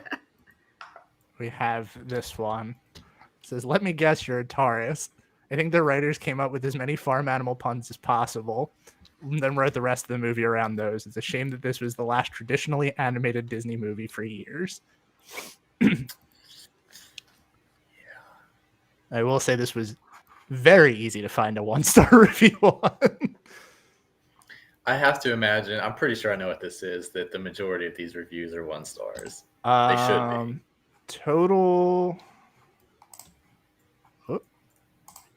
we have this one. It says, "Let me guess, you're a Taurus. I think the writers came up with as many farm animal puns as possible, and then wrote the rest of the movie around those. It's a shame that this was the last traditionally animated Disney movie for years." I will say this was very easy to find a 1-star review on. I have to imagine, I'm pretty sure I know what this is, that the majority of these reviews are 1 stars. They should be. Total. Oh,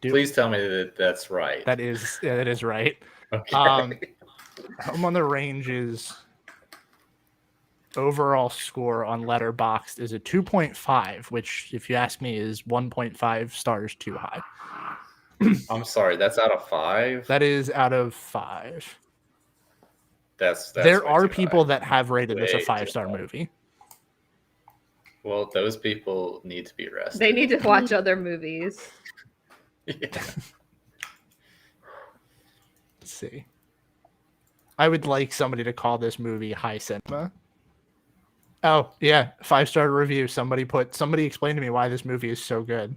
Please tell me that that's right. that is right. Okay. Home on the Range's overall score on Letterboxd is a 2.5, which, if you ask me, is 1.5 stars too high. I'm sorry, that's out of 5? That is out of 5. That's there way are too people high. that have rated this a Way too 5-star high. movie. Well, those people need to be arrested. They need to watch other movies. Yeah. Let's see. I would like somebody to call this movie high cinema. Oh, yeah, 5-star review. Somebody explain to me why this movie is so good.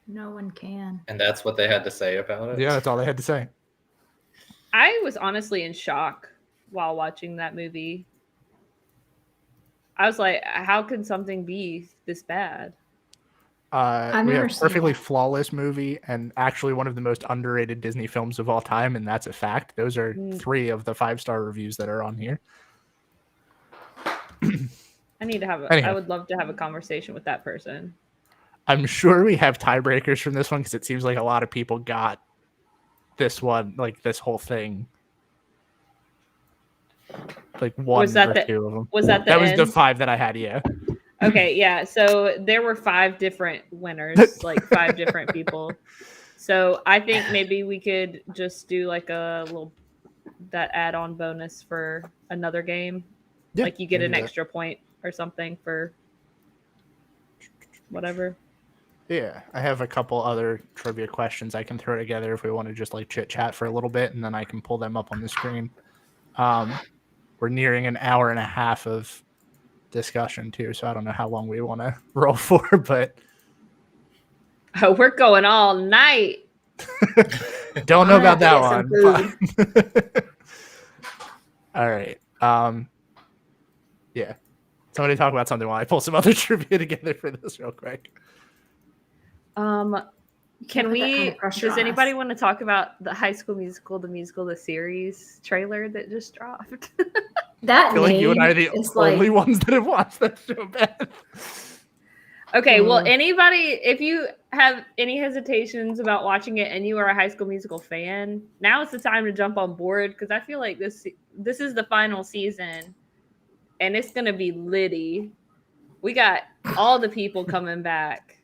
No one can. And that's what they had to say about it? Yeah, that's all they had to say. I was honestly in shock while watching that movie. I was like, how could something be this bad? We never have seen Perfectly it. Flawless movie, and actually one of the most underrated Disney films of all time, and that's a fact. Those are 3 of the 5-star reviews that are on here. I need to have Anyhow. I would love to have a conversation with that person. I'm sure we have tiebreakers from this one because it seems like a lot of people got this one, like this whole thing. Like one Was that or the- 2 of them. Was that the That was end? the 5 that I had, yeah. Okay, yeah. So there were 5 different winners, like 5 different people. So I think maybe we could just do like a little that add-on bonus for another game. Yeah, Like you get we an can do that. extra point or something for whatever. Yeah, I have a couple other trivia questions I can throw together if we want to just like chit chat for a little bit, and then I can pull them up on the screen. We're nearing an hour and a half of discussion too, so I don't know how long we want to roll for, but Oh, we're going all night. don't know I'm about that gonna one. get some but- All right. Yeah. Somebody talk about something while I pull some other trivia together for this real quick. Can put that kind we? of pressure Does on anybody us. want to talk about the High School Musical, the series trailer that just dropped? That I feel like you and I are the is only like, ones that have watched that show bad. Okay, well, Mm. anybody, if you have any hesitations about watching it and you are a High School Musical fan, now is the time to jump on board because I feel like this is the final season and it's gonna be litty. We got all the people coming back.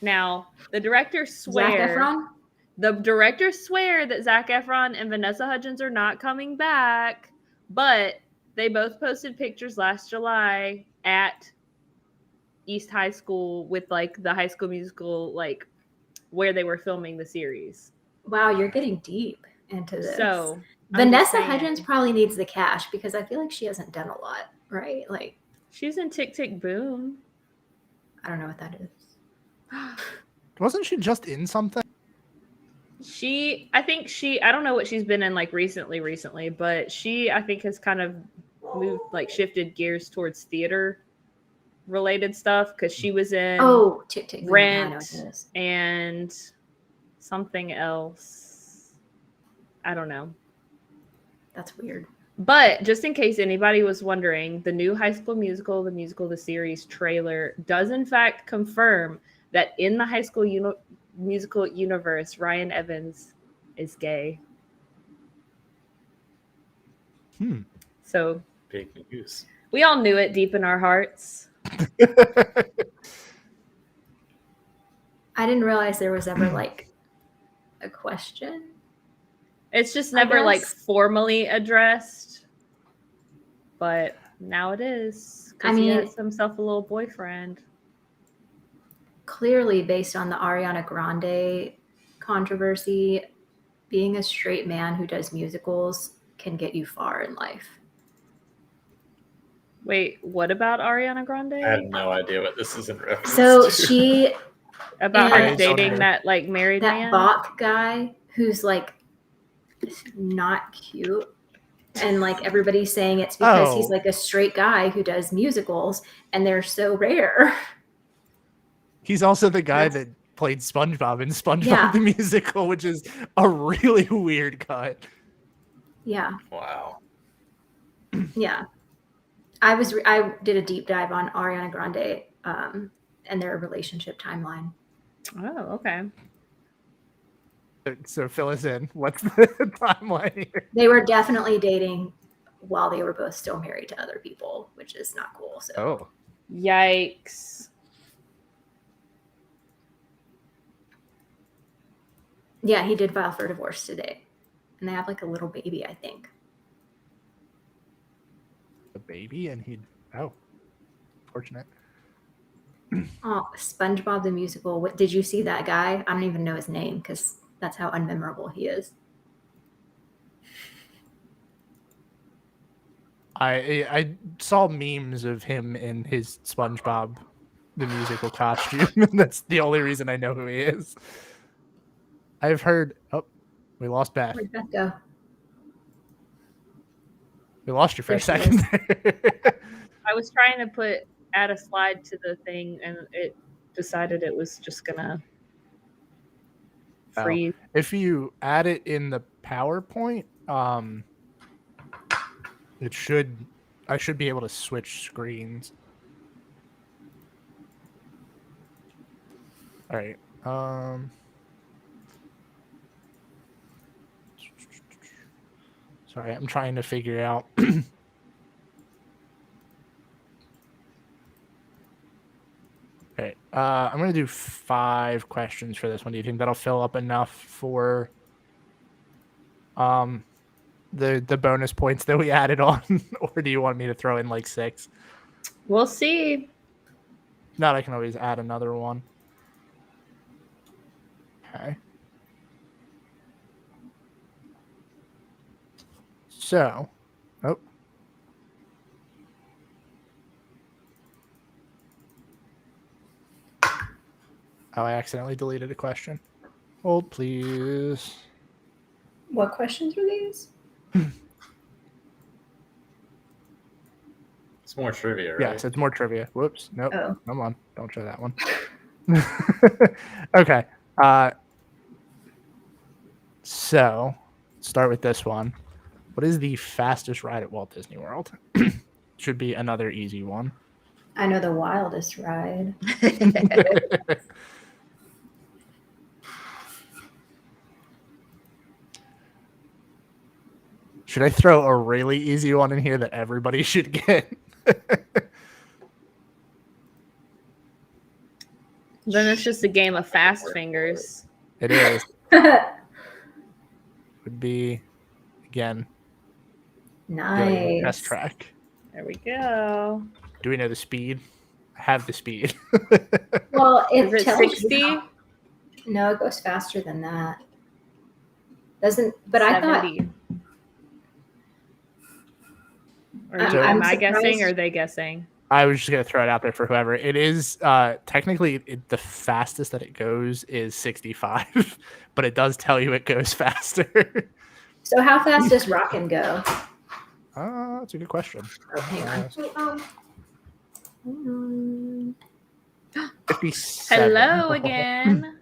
Now, the directors Zac swear Efron? the directors swear that Zac Efron and Vanessa Hudgens are not coming back, but they both posted pictures last July at East High School with like the High School Musical, like where they were filming the series. Wow, you're getting deep into this. So Vanessa I'm just saying, Hudgens probably needs the cash because I feel like she hasn't done a lot, right? Like, she's in Tick Tick Boom. I don't know what that is. Wasn't she just in something? I don't know what she's been in like recently, but she I think has kind of moved like shifted gears towards theater related stuff because she was in Oh, Tick Tick Boom. Yeah, I know Rent what it is. and something else. I don't know. That's weird. But just in case anybody was wondering, the new High School Musical, the musical, the series trailer does in fact confirm that in the High School Musical universe, Ryan Evans is gay. So Big news. we all knew it deep in our hearts. I didn't realize there was ever like a question. It's just I never like guess. formally addressed, but now it is. I Because he mean- has himself a little boyfriend. Clearly, based on the Ariana Grande controversy, being a straight man who does musicals can get you far in life. Wait, what about Ariana Grande? I have no idea what this is in reference So to. she, About Yeah. her dating that like married that man? Bach guy who's like not cute. And like everybody's saying it's because he's Oh. like a straight guy who does musicals and they're so rare. He's also the guy That's- that played SpongeBob in SpongeBob Yeah. the Musical, which is a really weird cut. Yeah. Wow. Yeah. I did a deep dive on Ariana Grande and their relationship timeline. Oh, okay. So fill us in. What's the timeline here? They were definitely dating while they were both still married to other people, which is not cool. So Oh, Yikes. yeah, he did file for divorce today. And they have like a little baby, I think. a baby, and fortunate. Oh, SpongeBob the Musical. What did you see that guy? I don't even know his name because that's how unmemorable he is. I saw memes of him in his SpongeBob the Musical costume, and that's the only reason I know who he is. I've heard. Oh, we lost Beth. Where'd Beth go? We lost you for a There she second. I was trying to add a slide to the thing and it decided it was just gonna Oh. freeze. If you add it in the PowerPoint, I should be able to switch screens. All right. Sorry, I'm trying to figure out. Okay. I'm gonna do 5 questions for this one. Do you think that'll fill up enough for the bonus points that we added on, or do you want me to throw in like 6? We'll see. Not, I can always add another one. Okay. So, oh. Oh, I accidentally deleted a question. Hold, please. What questions were these? It's more trivia, right? Yes, it's more trivia. Whoops. Nope. Oh. Come on. Don't show that one. Okay. So, start with this one. What is the fastest ride at Walt Disney World? Should be another easy one. I know the wildest ride. Should I throw a really easy one in here that everybody should get? Then it's just a game of fast fingers. It is. Would be, again, Nice. test track. There we go. Do we know the speed? I have the speed. Well, Is it tells you 60? how- No, it goes faster than that. Doesn't, but I thought 70. Or I'm am I guessing surprised- or are they guessing? I was just going to throw it out there for whoever. It is technically the fastest that it goes is 65, but it does tell you it goes faster. so. How fast does Rockin' go? That's a good question. Oh, hang on. 57. Hello again.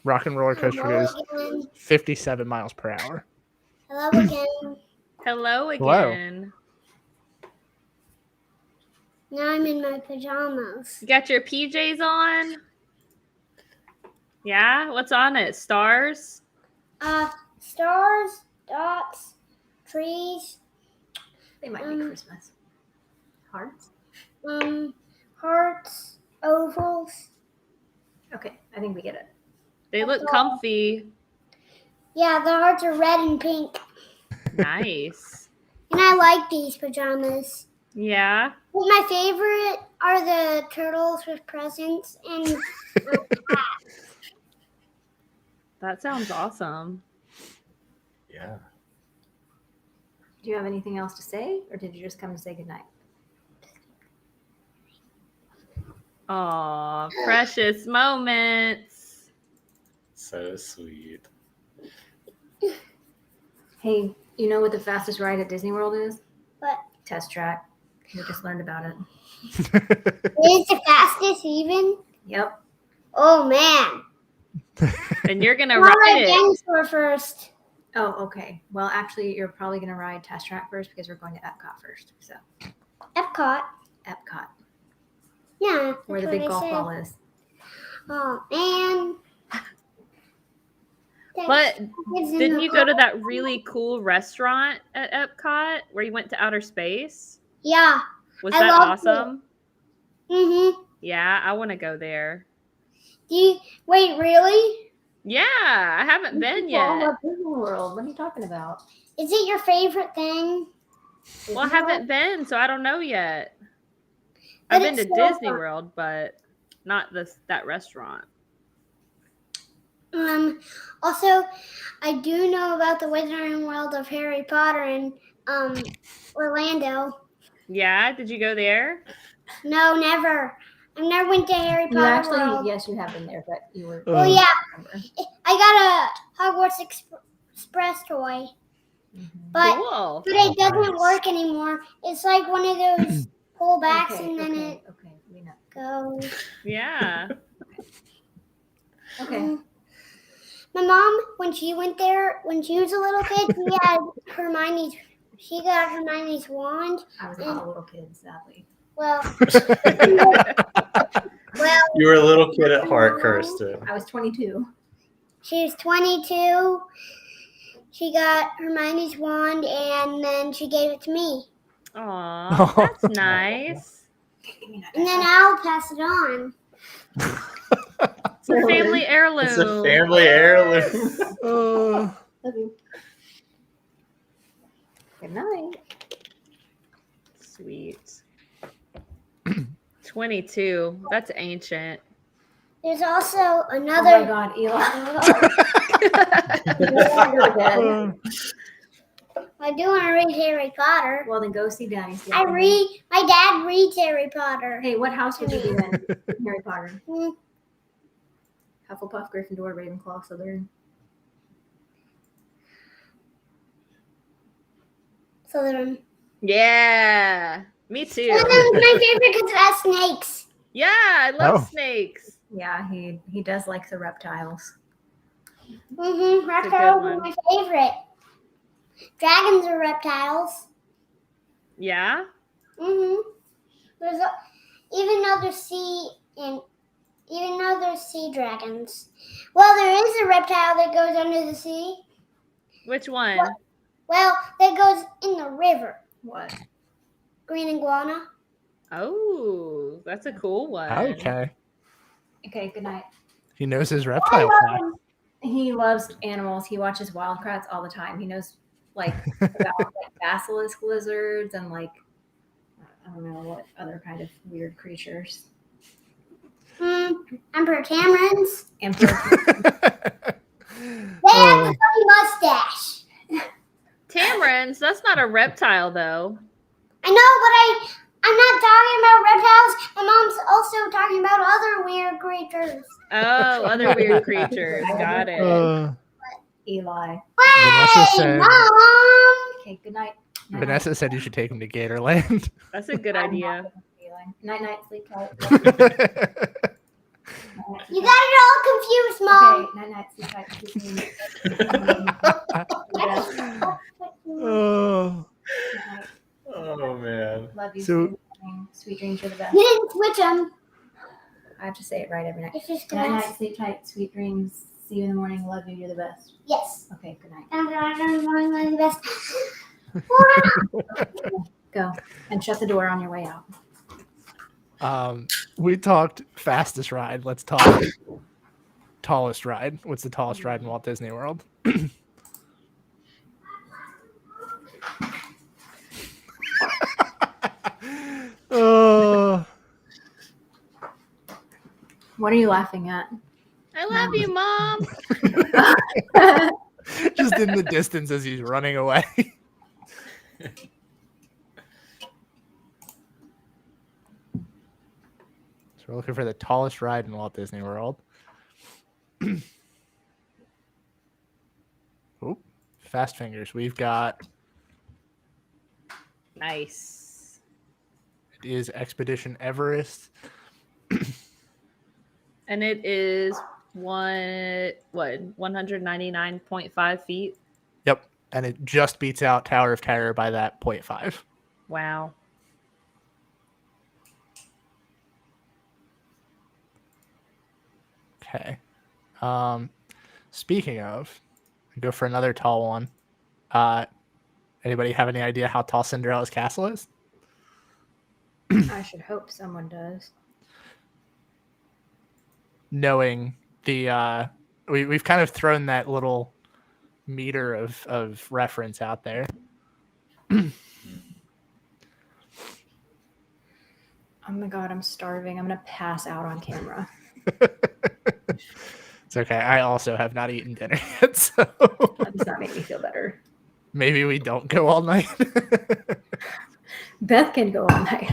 Rock and roller coaster goes 57 miles per hour. Hello again. Hello Hello. again. Now I'm in my pajamas. You got your PJs on? Yeah? What's on it? Stars? Stars, dots, trees, They might be Christmas. Hearts? hearts, ovals. Okay, I think we get it. They look comfy. Yeah, the hearts are red and pink. Nice. And I like these pajamas. Yeah. But my favorite are the turtles with presents and That sounds awesome. Yeah. Do you have anything else to say, or did you just come to say goodnight? Aw, precious moments. So sweet. Hey, you know what the fastest ride at Disney World is? What? Test track. We just learned about it. Is the fastest even? Yep. Oh man. And you're going to I'll ride ride it. dinosaur first. Oh, okay. Well, actually, you're probably going to ride Test Track first because we're going to Epcot first. So, Epcot. Epcot, Yeah. where the that's big what I golf said. ball is. Oh man. But didn't you go to that really cool restaurant at Epcot where you went to outer space? Yeah. Was I that loved it. awesome? Mm-hmm. Yeah, I want to go there. Wait, really? Yeah, I haven't been All yet. about Disney World. What are you talking about? Is it your favorite thing? Well, I Disney World? haven't been, so I don't know yet. But I've been to it's so Disney fun. World, but not that restaurant. Also, I do know about the Wizarding World of Harry Potter in Orlando. Yeah, did you go there? No, never. I've never went to Harry You Potter actually, World. yes, you have been there, but you were. Well, yeah, I got a Hogwarts Express toy, but Cool. it doesn't nice. work anymore. It's like one of those pullbacks, Okay, and then okay, okay. We know. it goes. Yeah. Okay. My mom, when she went there, when she was a little kid, she got Hermione's wand. I was not a little kid, sadly. Well, You were a little kid at heart, Kirsten. I was 22. she was 22. She got Hermione's wand, and then she gave it to me. Aw, that's nice. And then I'll pass it on. It's a family heirloom. It's a family heirloom. Uh, Love you. Good night. Sweet. 22. That's ancient. There's also Oh my another. God, Eli. You don't wanna go to bed. I do want to read Harry Potter. Well, then go see Daddy. My dad reads Harry Potter. Hey, what house would you be in? Harry Potter. Hmm. Hufflepuff, Gryffindor, Ravenclaw, Slytherin. Slytherin. Yeah, me too. Slytherin's my favorite because it has snakes. Yeah, I love Oh. snakes. Yeah, he does like the reptiles. Mm-hmm. That's a good Reptiles are one. my favorite. Dragons are reptiles. Yeah? Mm-hmm. Even though there's sea dragons. Well, there is a reptile that goes under the sea. Which one? Well, that goes in the river. What? Green iguana. Oh, that's a cool one. okay. Okay, good night. He knows his I reptile love fact. them. He loves animals. He watches Wildcats all the time. He knows like about like basilisk lizards and like I don't know what other kind of weird creatures. Emperor Camerons. Emperor. They have a funny mustache. Tamarins, that's not a reptile, though. I know, but I'm not talking about reptiles. My mom's also talking about other weird creatures. Oh, other weird creatures. Got it. Eli. Vanessa Hey, said- Mom! Okay, good night. Night, Vanessa said you should take him to Gatorland. That's a good idea. night. Night, night, sleep tight. You got it all confused, Mom. Okay, night night, sleep tight. Oh. Good night. Oh man. Love you. So- Sweet dreams are the best. You didn't switch them. I have to say it right every night. It's just Night gonna. night, sleep tight, sweet dreams. See you in the morning. Love you. You're the best. Yes. Okay, good night. I'm the best. Go and shut the door on your way out. We talked fastest ride. Let's talk tallest ride. What's the tallest ride in Walt Disney World? Oh, What are you laughing at? I love you, Mom. just in the distance as he's running away. So we're looking for the tallest ride in Walt Disney World. Oop, fast fingers. We've got Nice. it is Expedition Everest. And it is 199.5 feet. Yep, and it just beats out Tower of Terror by that 0.5. Wow. Okay. Speaking of, go for another tall one. Anybody have any idea how tall Cinderella's castle is? I should hope someone does. Knowing the we've kind of thrown that little meter of reference out there. Oh my god, I'm starving. I'm gonna pass out on camera. It's okay. I also have not eaten dinner yet, so That does not make me feel better. maybe we don't go all night. Beth can go all night.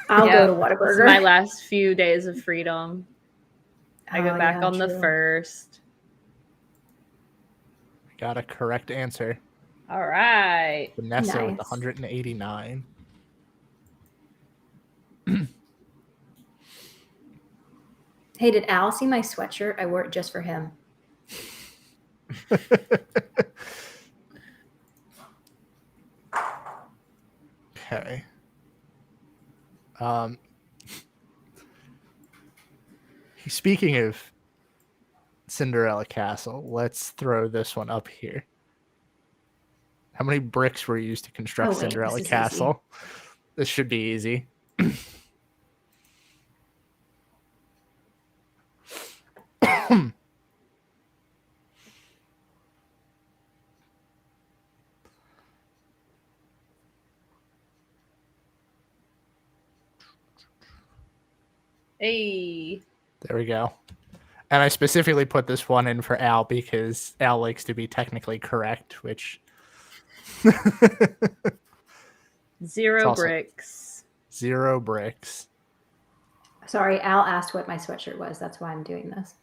I'll Yeah, go to This is Whataburger. my last few days of freedom. I go Oh, back yeah, on the true. 1st. Got a correct answer. All right. Vanessa with Nice. 189. Hey, did Al see my sweatshirt? I wore it just for him. Okay. Speaking of Cinderella Castle, let's throw this one up here. How many bricks were used to construct Oh, wait, Cinderella this is Castle? This should be easy. Hey. There we go. And I specifically put this one in for Al because Al likes to be technically correct, which 0 also- bricks. 0 bricks. Sorry, Al asked what my sweatshirt was. That's why I'm doing this.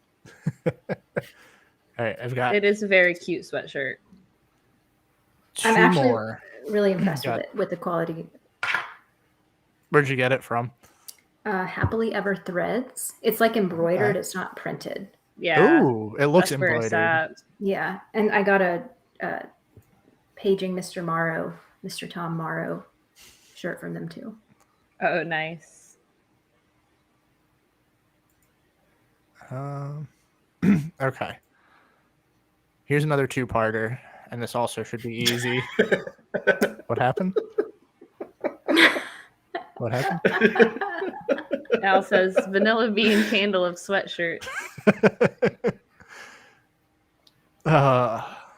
All right, I've got It is a very cute sweatshirt. 2 I'm actually more. really impressed Got with it, with the quality. Where'd you get it from? Happily Ever Threads. It's like embroidered. Okay. It's not printed. Yeah. Ooh, it looks That's where it's embroidered. at. Yeah, and I got a paging Mr. Morrow, Mr. Tom Morrow shirt from them too. Oh, nice. Okay. Here's another 2-parter, and this also should be easy. What happened? What happened? Al says vanilla bean candle of sweatshirt.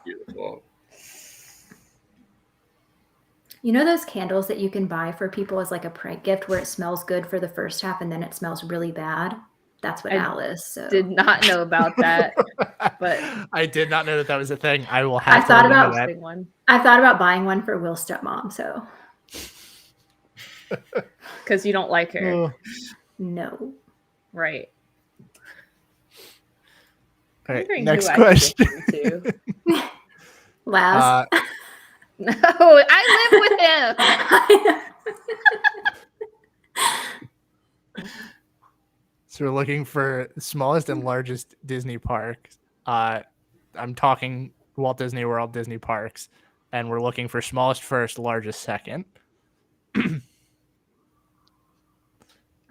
Beautiful. You know those candles that you can buy for people as like a prank gift where it smells good for the first half and then it smells really bad? That's what I Al is. So Did not know about that. But I did not know that was a thing. I will I have to thought look into about that. big one. I thought about buying one for Will's stepmom. So Because you don't like her. Oh. no. Right. All right, Wondering next who I question. should give them to. Laz. No, I live with him. So So we're looking for smallest and largest Disney parks. I'm talking Walt Disney World, Disney parks, and we're looking for smallest first, largest second. I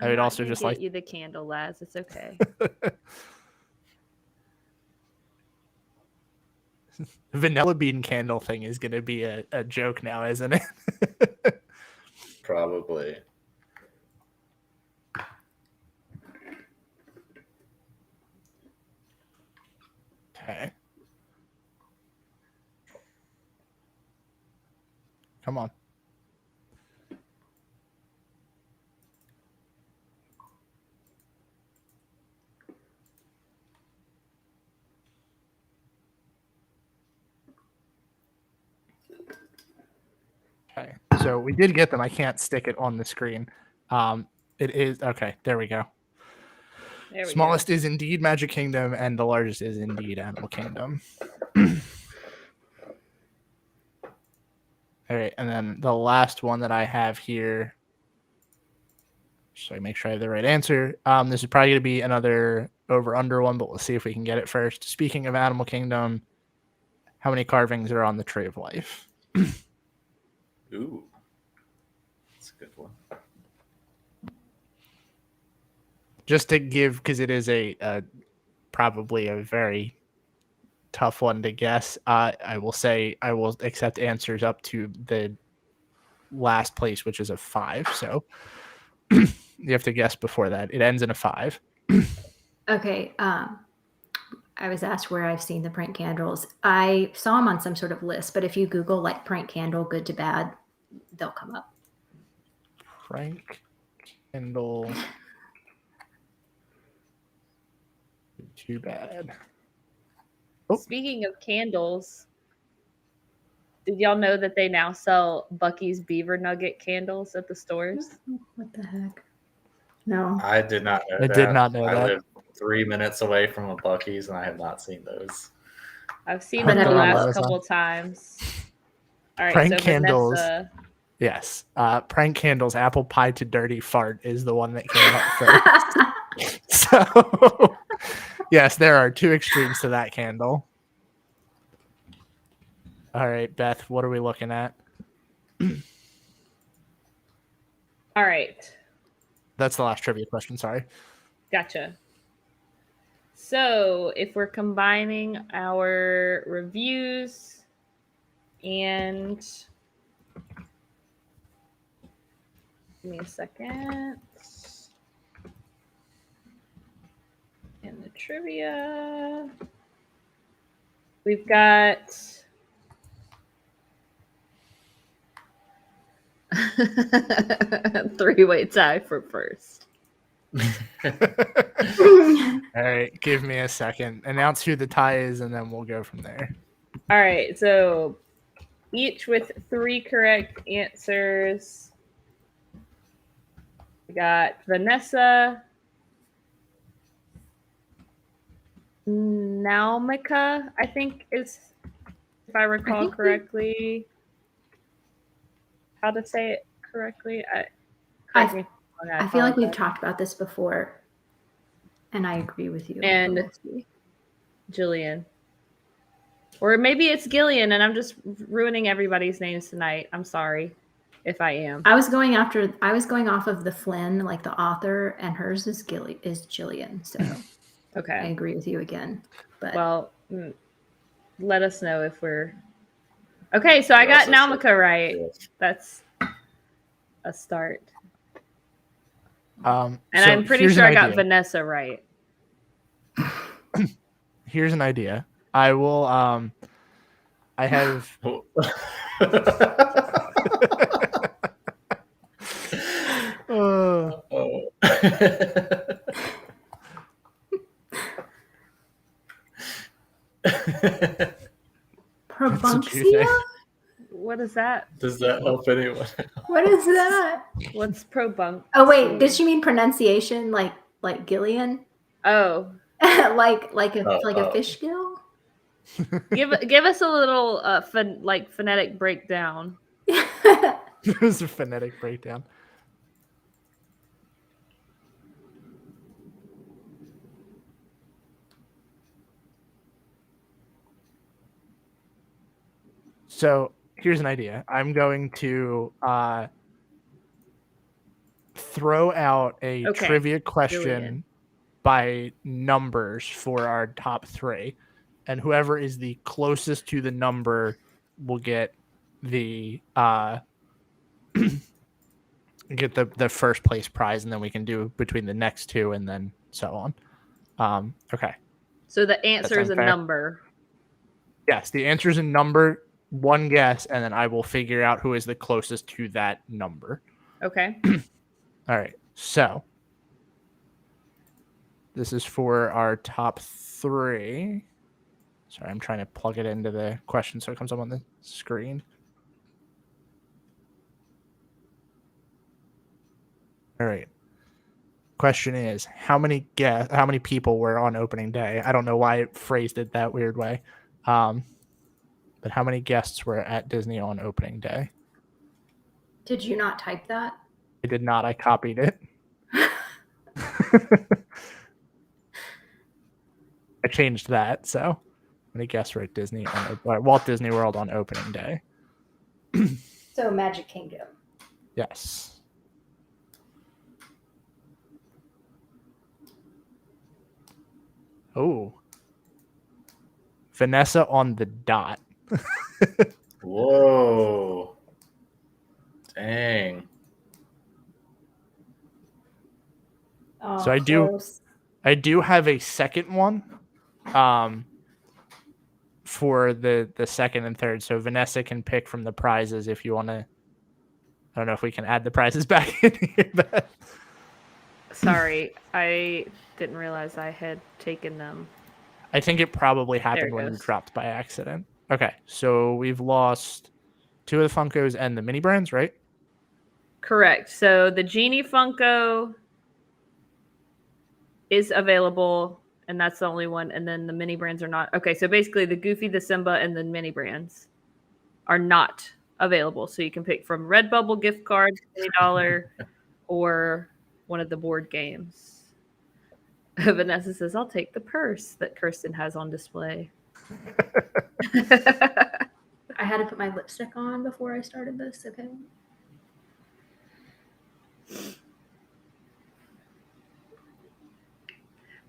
would also just like you the candle, Laz. It's okay. Vanilla bean candle thing is going to be a joke now, isn't it? Probably. Okay. Come on. Okay, so we did get them. I can't stick it on the screen. It is okay. There we go. There we Smallest is indeed Magic Kingdom, and the largest is indeed Animal Kingdom. All right, and then the last one that I have here. So I make sure I have the right answer. This is probably going to be another over/under one, but we'll see if we can get it first. Speaking of Animal Kingdom, how many carvings are on the Tree of Life? Ooh, that's a good one. Just to give, because it is a probably a very tough one to guess. I will say I will accept answers up to the last place, which is a 5. So you have to guess before that. It ends in a 5. Okay. I was asked where I've seen the prank candles. I saw them on some sort of list, but if you Google like prank candle, good to bad, they'll come up. Prank candle. Too bad. Oh. Speaking of candles, did y'all know that they now sell Bucky's Beaver Nugget candles at the stores? What the heck? No. I did not know I that. did not know I that. live 3 minutes away from a Buc-ee's, and I have not seen those. I've seen Put them the them on last Amazon. couple times. All right, Prank so candles. Vanessa. Yes. Prank candles. Apple pie to dirty fart is the one that came up first. So, yes, there are 2 extremes to that candle. All right, Beth, what are we looking at? All right, That's the last trivia question. Sorry. gotcha. So if we're combining our reviews and give me a second. And the trivia. We've got 3-way tie for first. All right, give me a second. Announce who the tie is, and then we'll go from there. All right, so each with 3 correct answers. We got Vanessa, Naumika, I think is, if I recall correctly, how to say it correctly. I feel like we've apologize. talked about this before, and I agree with you. And but we'll see. Jillian. Or maybe it's Gillian, and I'm just ruining everybody's names tonight. I'm sorry if I am. I was going off of the Flynn, like the author, and hers is Jillian. So I Okay. agree with you again. But Well, let us know if we're okay. So I got also Naumika right. That's a start. And So I'm pretty here's sure an I got idea. Vanessa right. Here's an idea. I will. I have. Probunxia? What is that? Does that help anyone? What is that? What's probunk? Oh wait, did she mean pronunciation like Gillian? Oh, like a fish gill? give us a little phonetic breakdown. There's a phonetic breakdown. So here's an idea. I'm going to throw out a Okay, trivia question brilliant. by numbers for our top 3, and whoever is the closest to the number will get the get the first place prize, and then we can do between the next 2 and then so on. Okay. So the answer is sound a fair? number. Yes, the answer is a number, one guess, and then I will figure out who is the closest to that number. Okay. All right. So this is for our top 3. Sorry, I'm trying to plug it into the question so it comes up on the screen. All right. Question is, how many people were on opening day? I don't know why it phrased it that weird way. But how many guests were at Disney on opening day? Did you not type that? I did not. I copied it. I changed that. So how many guests were at Disney on Walt Disney World on opening day? So Magic Kingdom. Yes. Oh. Vanessa on the dot. Whoa. Dang. Oh, So I do have a second one for the second and third. So Vanessa can pick from the prizes if you want to. I don't know if we can add the prizes back in here. But... Sorry, I didn't realize I had taken them. I think it probably happened when you goes. dropped by accident. Okay, so we've lost 2 of the Funkos and the mini brands, right? Correct. So the Genie Funko is available, and that's the only one. And then the mini brands are not. Okay, so basically the Goofy, the Simba, and the mini brands are not available. So you can pick from Redbubble gift cards, $20, or one of the board games. Vanessa says, I'll take the purse that Kirsten has on display. I had to put my lipstick on before I started this, okay?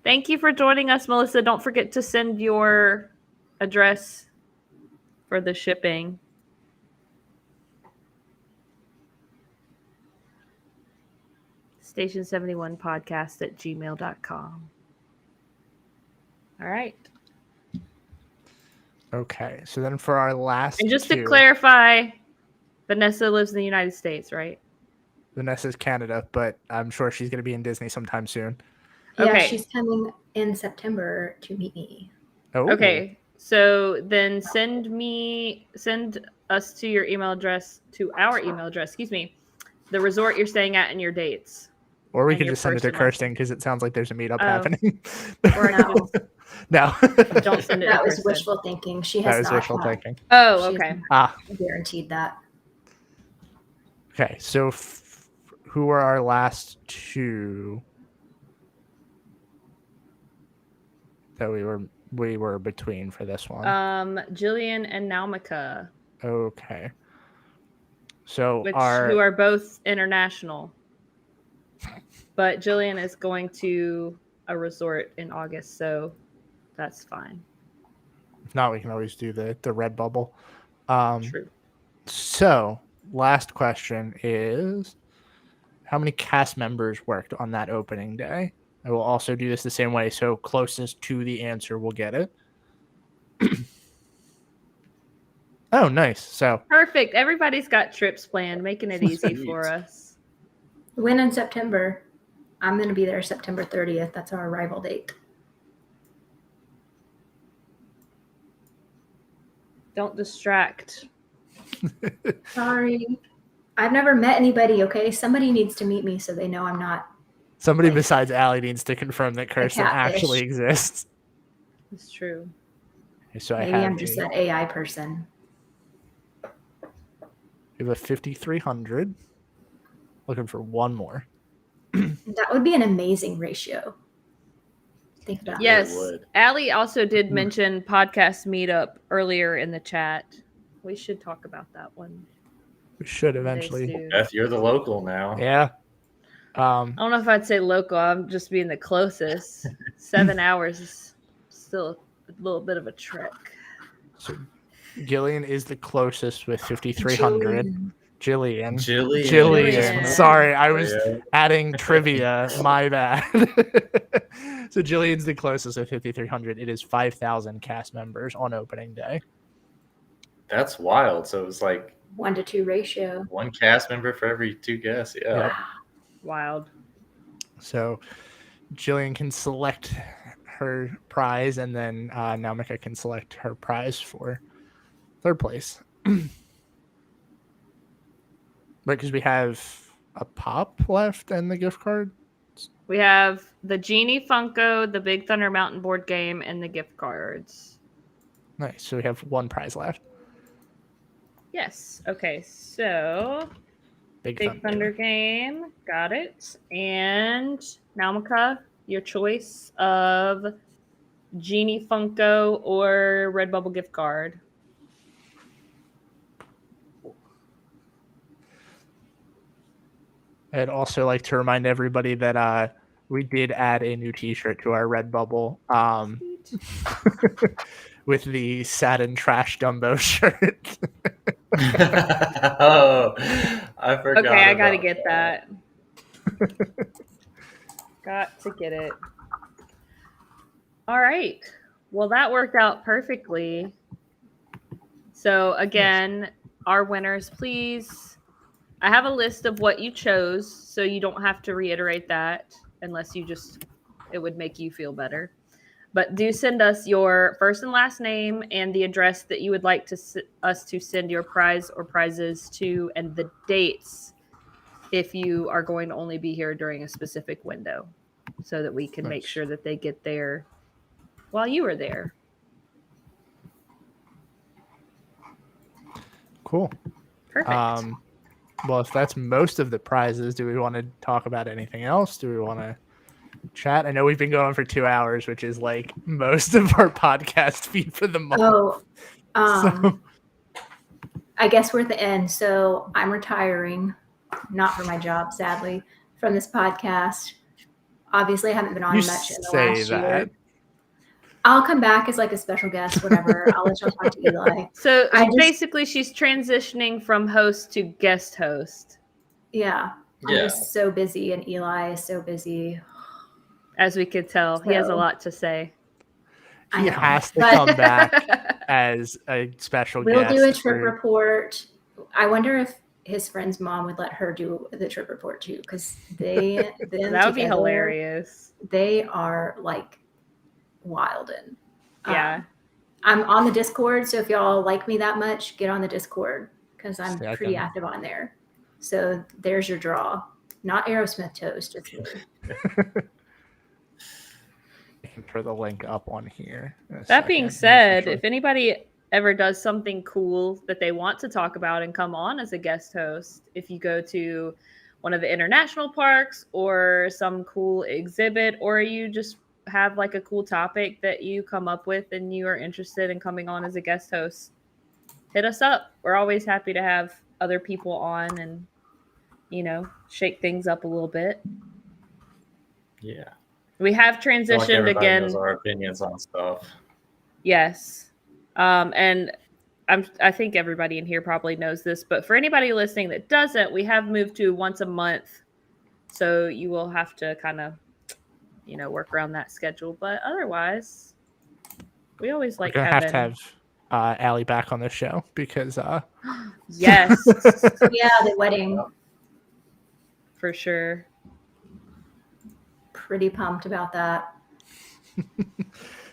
Thank you for joining us, Melissa. Don't forget to send your address for the shipping. Station71podcast@gmail.com. All right. Okay, so then for our last And just 2, to clarify, Vanessa lives in the United States, right? Vanessa's Canada, but I'm sure she's going to be in Disney sometime soon. Yeah, Okay. she's coming in September to meet me. Oh, Okay. So then send us to our email address, the resort you're staying at and your dates. Or we and could your just send it to personal. Kirsten because it sounds like there's a meetup Oh. happening. Or no. No. Don't send it That to was Kristen. wishful thinking. She That has was not wishful thinking. Oh, She's okay. guaranteed that. Okay, so who are our last 2 that we were between for this one? Jillian and Naumika, Okay. So who are both international. But Jillian is going to a resort in August, so that's fine. if not, we can always do the red bubble. True. So last question is, how many cast members worked on that opening day? I will also do this the same way. So closest to the answer will get it. Oh, nice. So Perfect. Everybody's got trips planned, making it easy for us. When in September? I'm going to be there September 30th. That's our arrival date. Don't distract. Sorry. I've never met anybody, okay? Somebody needs to meet me so they know I'm not. somebody Like, besides Allie needs to confirm that Kirsten catfish. actually exists. It's true. So Maybe I'm just that AI person. we have a 5,300. Looking for one more. That would be an amazing ratio. Think about it. Yes. would. Allie also did mention podcast meetup earlier in the chat. We should talk about that one. We should one day eventually. soon. Beth, you're the local now. Yeah. I don't know if I'd say local. I'm just being the closest. 7 hours is still a little bit of a trek. So Gillian is the closest with 5,300. Jillian. Jillian. Sorry, I was Yeah. adding trivia. My bad. So Jillian's the closest with 5,300. It is 5,000 cast members on opening day. That's wild. So it was like 1-to-2 ratio. one cast member for every 2 guests. Yeah. Yep. Wild. So Jillian can select her prize, and then Naumicah can select her prize for third place. Because we have a pop left and the gift card. We have the Genie Funko, the Big Thunder Mountain board game, and the gift cards. Nice. So we have one prize left. Yes. Okay. So Big Big Thunder game. Got it. And Naumicah, your choice of Genie Funko or Redbubble gift card. I'd also like to remind everybody that we did add a new T-shirt to our Redbubble with the Sad and Trash Dumbo shirt. Oh, I forgot. Okay, I gotta about get that. Got to get it. All right. Well, that worked out perfectly. So again, our winners, please. I have a list of what you chose, so you don't have to reiterate that unless you just, it would make you feel better. But do send us your first and last name and the address that you would like us to send your prize or prizes to, and the dates if you are going to only be here during a specific window, so that we can make sure that they get there while you are there. Cool. Perfect. Well, if that's most of the prizes, do we want to talk about anything else? Do we want to chat? I know we've been going for 2 hours, which is like most of our podcast feed for the month. So, I guess we're at the end. So I'm retiring, not for my job, sadly, from this podcast. Obviously, I haven't been on much in the last year. I'll come back as like a special guest, whatever. I'll let y'all talk to Eli. So basically, she's transitioning from host to guest host. Yeah. I'm just so busy, and Eli is so busy. As we could tell, he has a lot to say. He has to come back as a special guest. We'll do a trip report. I wonder if his friend's mom would let her do the trip report too, because that would be hilarious. They are like wild, and yeah. I'm on the Discord, so if y'all like me that much, get on the Discord because I'm pretty active on there. So there's your draw. Not Aerosmith toast. It's me. I can throw the link up on here. That being said, if anybody ever does something cool that they want to talk about and come on as a guest host, if you go to one of the international parks or some cool exhibit, or you just have like a cool topic that you come up with and you are interested in coming on as a guest host, hit us up. We're always happy to have other people on and, shake things up a little bit. Yeah. We have transitioned again. Knows our opinions on stuff. Yes. And I think everybody in here probably knows this, but for anybody listening that doesn't, we have moved to once a month. So you will have to kind of, work around that schedule. But otherwise, we always like have to have Allie back on the show because yes. Yeah, the wedding. For sure. Pretty pumped about that.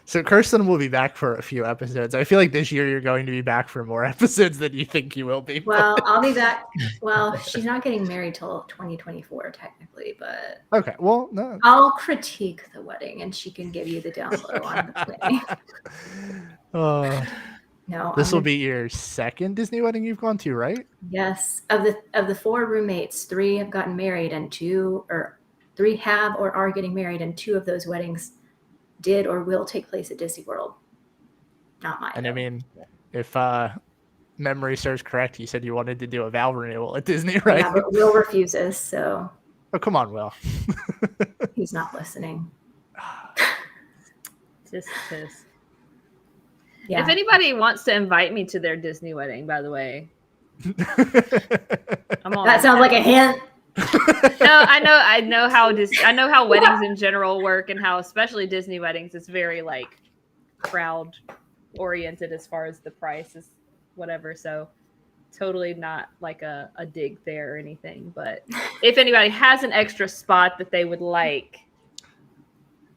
So Kirsten will be back for a few episodes. I feel like this year you're going to be back for more episodes than you think you will be. Well, I'll be back. Well, she's not getting married till 2024 technically, but okay. Well, no. I'll critique the wedding and she can give you the down low on the wedding. No, this will be your second Disney wedding you've gone to, right? Yes. Of the 4 roommates, 3 have gotten married and 3 have or are getting married, and 2 of those weddings did or will take place at Disney World. Not mine. And I mean, if memory serves correct, you said you wanted to do a vow renewal at Disney, right? Yeah, but Will refuses, so Oh, come on, Will. he's not listening. Just piss. Yeah. If anybody wants to invite me to their Disney wedding, by the way, I'm on. That sounds like a hint. No, I know how weddings in general work, and how especially Disney weddings, it's very like crowd oriented as far as the price is whatever. So totally not like a dig there or anything. But if anybody has an extra spot that they would like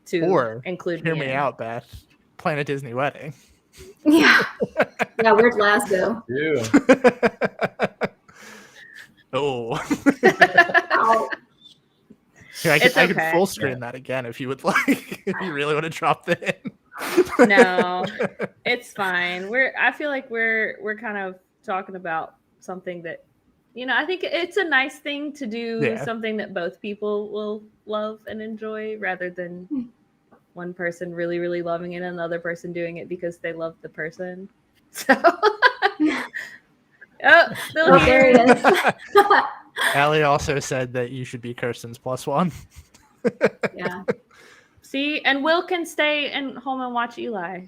to Or include hear me me in. out, Beth. Plan a Disney wedding. Yeah. Yeah, where'd Laz go? Yeah. Oh. Ow. Here, I It's could okay. full screen that again if you would like. If you really want to drop that in. No, it's fine. I feel like we're kind of talking about something that, I think it's a nice thing to do, Yeah. something that both people will love and enjoy, rather than one person really, really loving it and another person doing it because they love the person. So, still Oh, there he here. is. Allie also said that you should be Kirsten's +1. Yeah. See, and Will can stay home and watch Eli.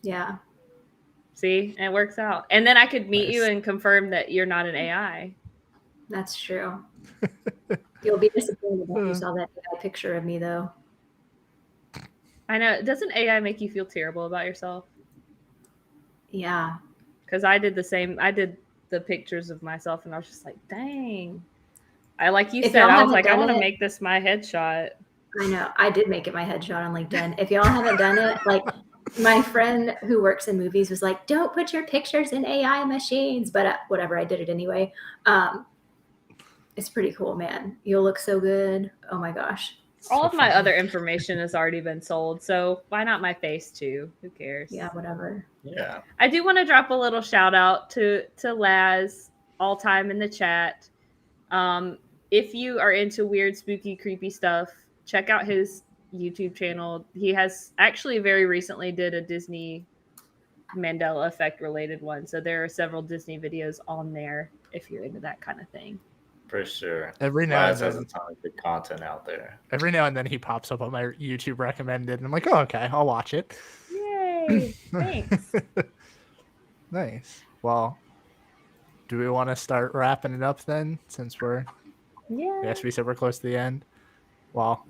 Yeah. See, and it works out. And then I could meet you Nice. and confirm that you're not an AI. That's true. You'll be disappointed when you saw that AI picture of me, though. I know. Doesn't AI make you feel terrible about yourself? Yeah. Because I did the same. I did the pictures of myself, and I was just like, dang. Like you If said, y'all I was haven't like, I done want to it- make this my headshot. I know. I did make it my headshot on LinkedIn. If y'all haven't done it, like my friend who works in movies was like, don't put your pictures in AI machines. But whatever, I did it anyway. It's pretty cool, man. You'll look so good. Oh my gosh. All So of my funny. other information has already been sold, so why not my face too? Who cares? Yeah, whatever. Yeah. I do want to drop a little shout out to Laz, all time in the chat. If you are into weird, spooky, creepy stuff, check out his YouTube channel. He has actually very recently did a Disney Mandela effect related one, so there are several Disney videos on there if you're into that kind of thing. For sure. Every now and Laz has then, a ton of good content out there. every now and then he pops up on my YouTube recommended, and I'm like, oh, okay, I'll watch it. Yay! Thanks. Nice. Well, do we want to start wrapping it up then, since I Yeah. guess we said we're close to the end? Well,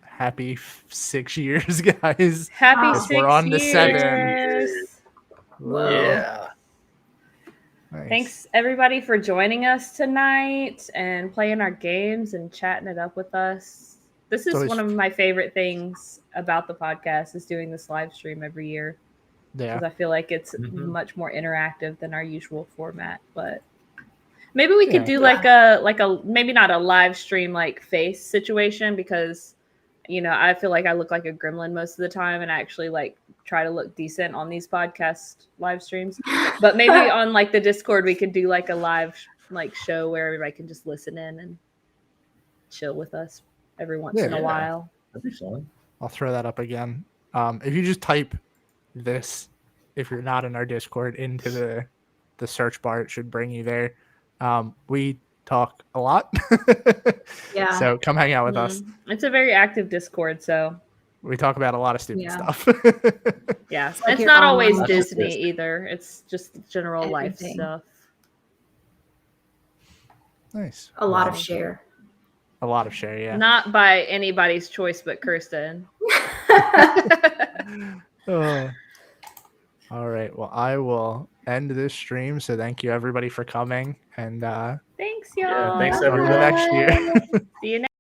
happy 6 years, guys. Happy Yes, 6 we're on to 7. years. Whoa. Yeah. Nice. Thanks everybody for joining us tonight and playing our games and chatting it up with us. This is always one of my favorite things about the podcast, is doing this live stream every year, Yeah. because I feel like it's Mhm. much more interactive than our usual format. But maybe we could Yeah. do like a maybe not a live stream like face situation, because I feel like I look like a gremlin most of the time, and I actually like try to look decent on these podcast live streams. But maybe on like the Discord we could do like a live like show where everybody can just listen in and chill with us every once in a Yeah. while. That'd be fun. I'll throw that up again. If you just type this, if you're not in our Discord, into the search bar, it should bring you there. We talk a lot. Yeah. So come hang out with us. It's a very active Discord, so We talk about a lot of stupid Yeah. stuff. yeah. like It's your not always online Disney Disney. either. It's just general life Everything. stuff. Nice. A lot of share. A lot of share, yeah. Not by anybody's choice but Kirsten. Oh. All right. Well, I will end this stream. So thank you everybody for coming, and Thanks, y'all. Yeah, thanks over the everyone. next year. See you next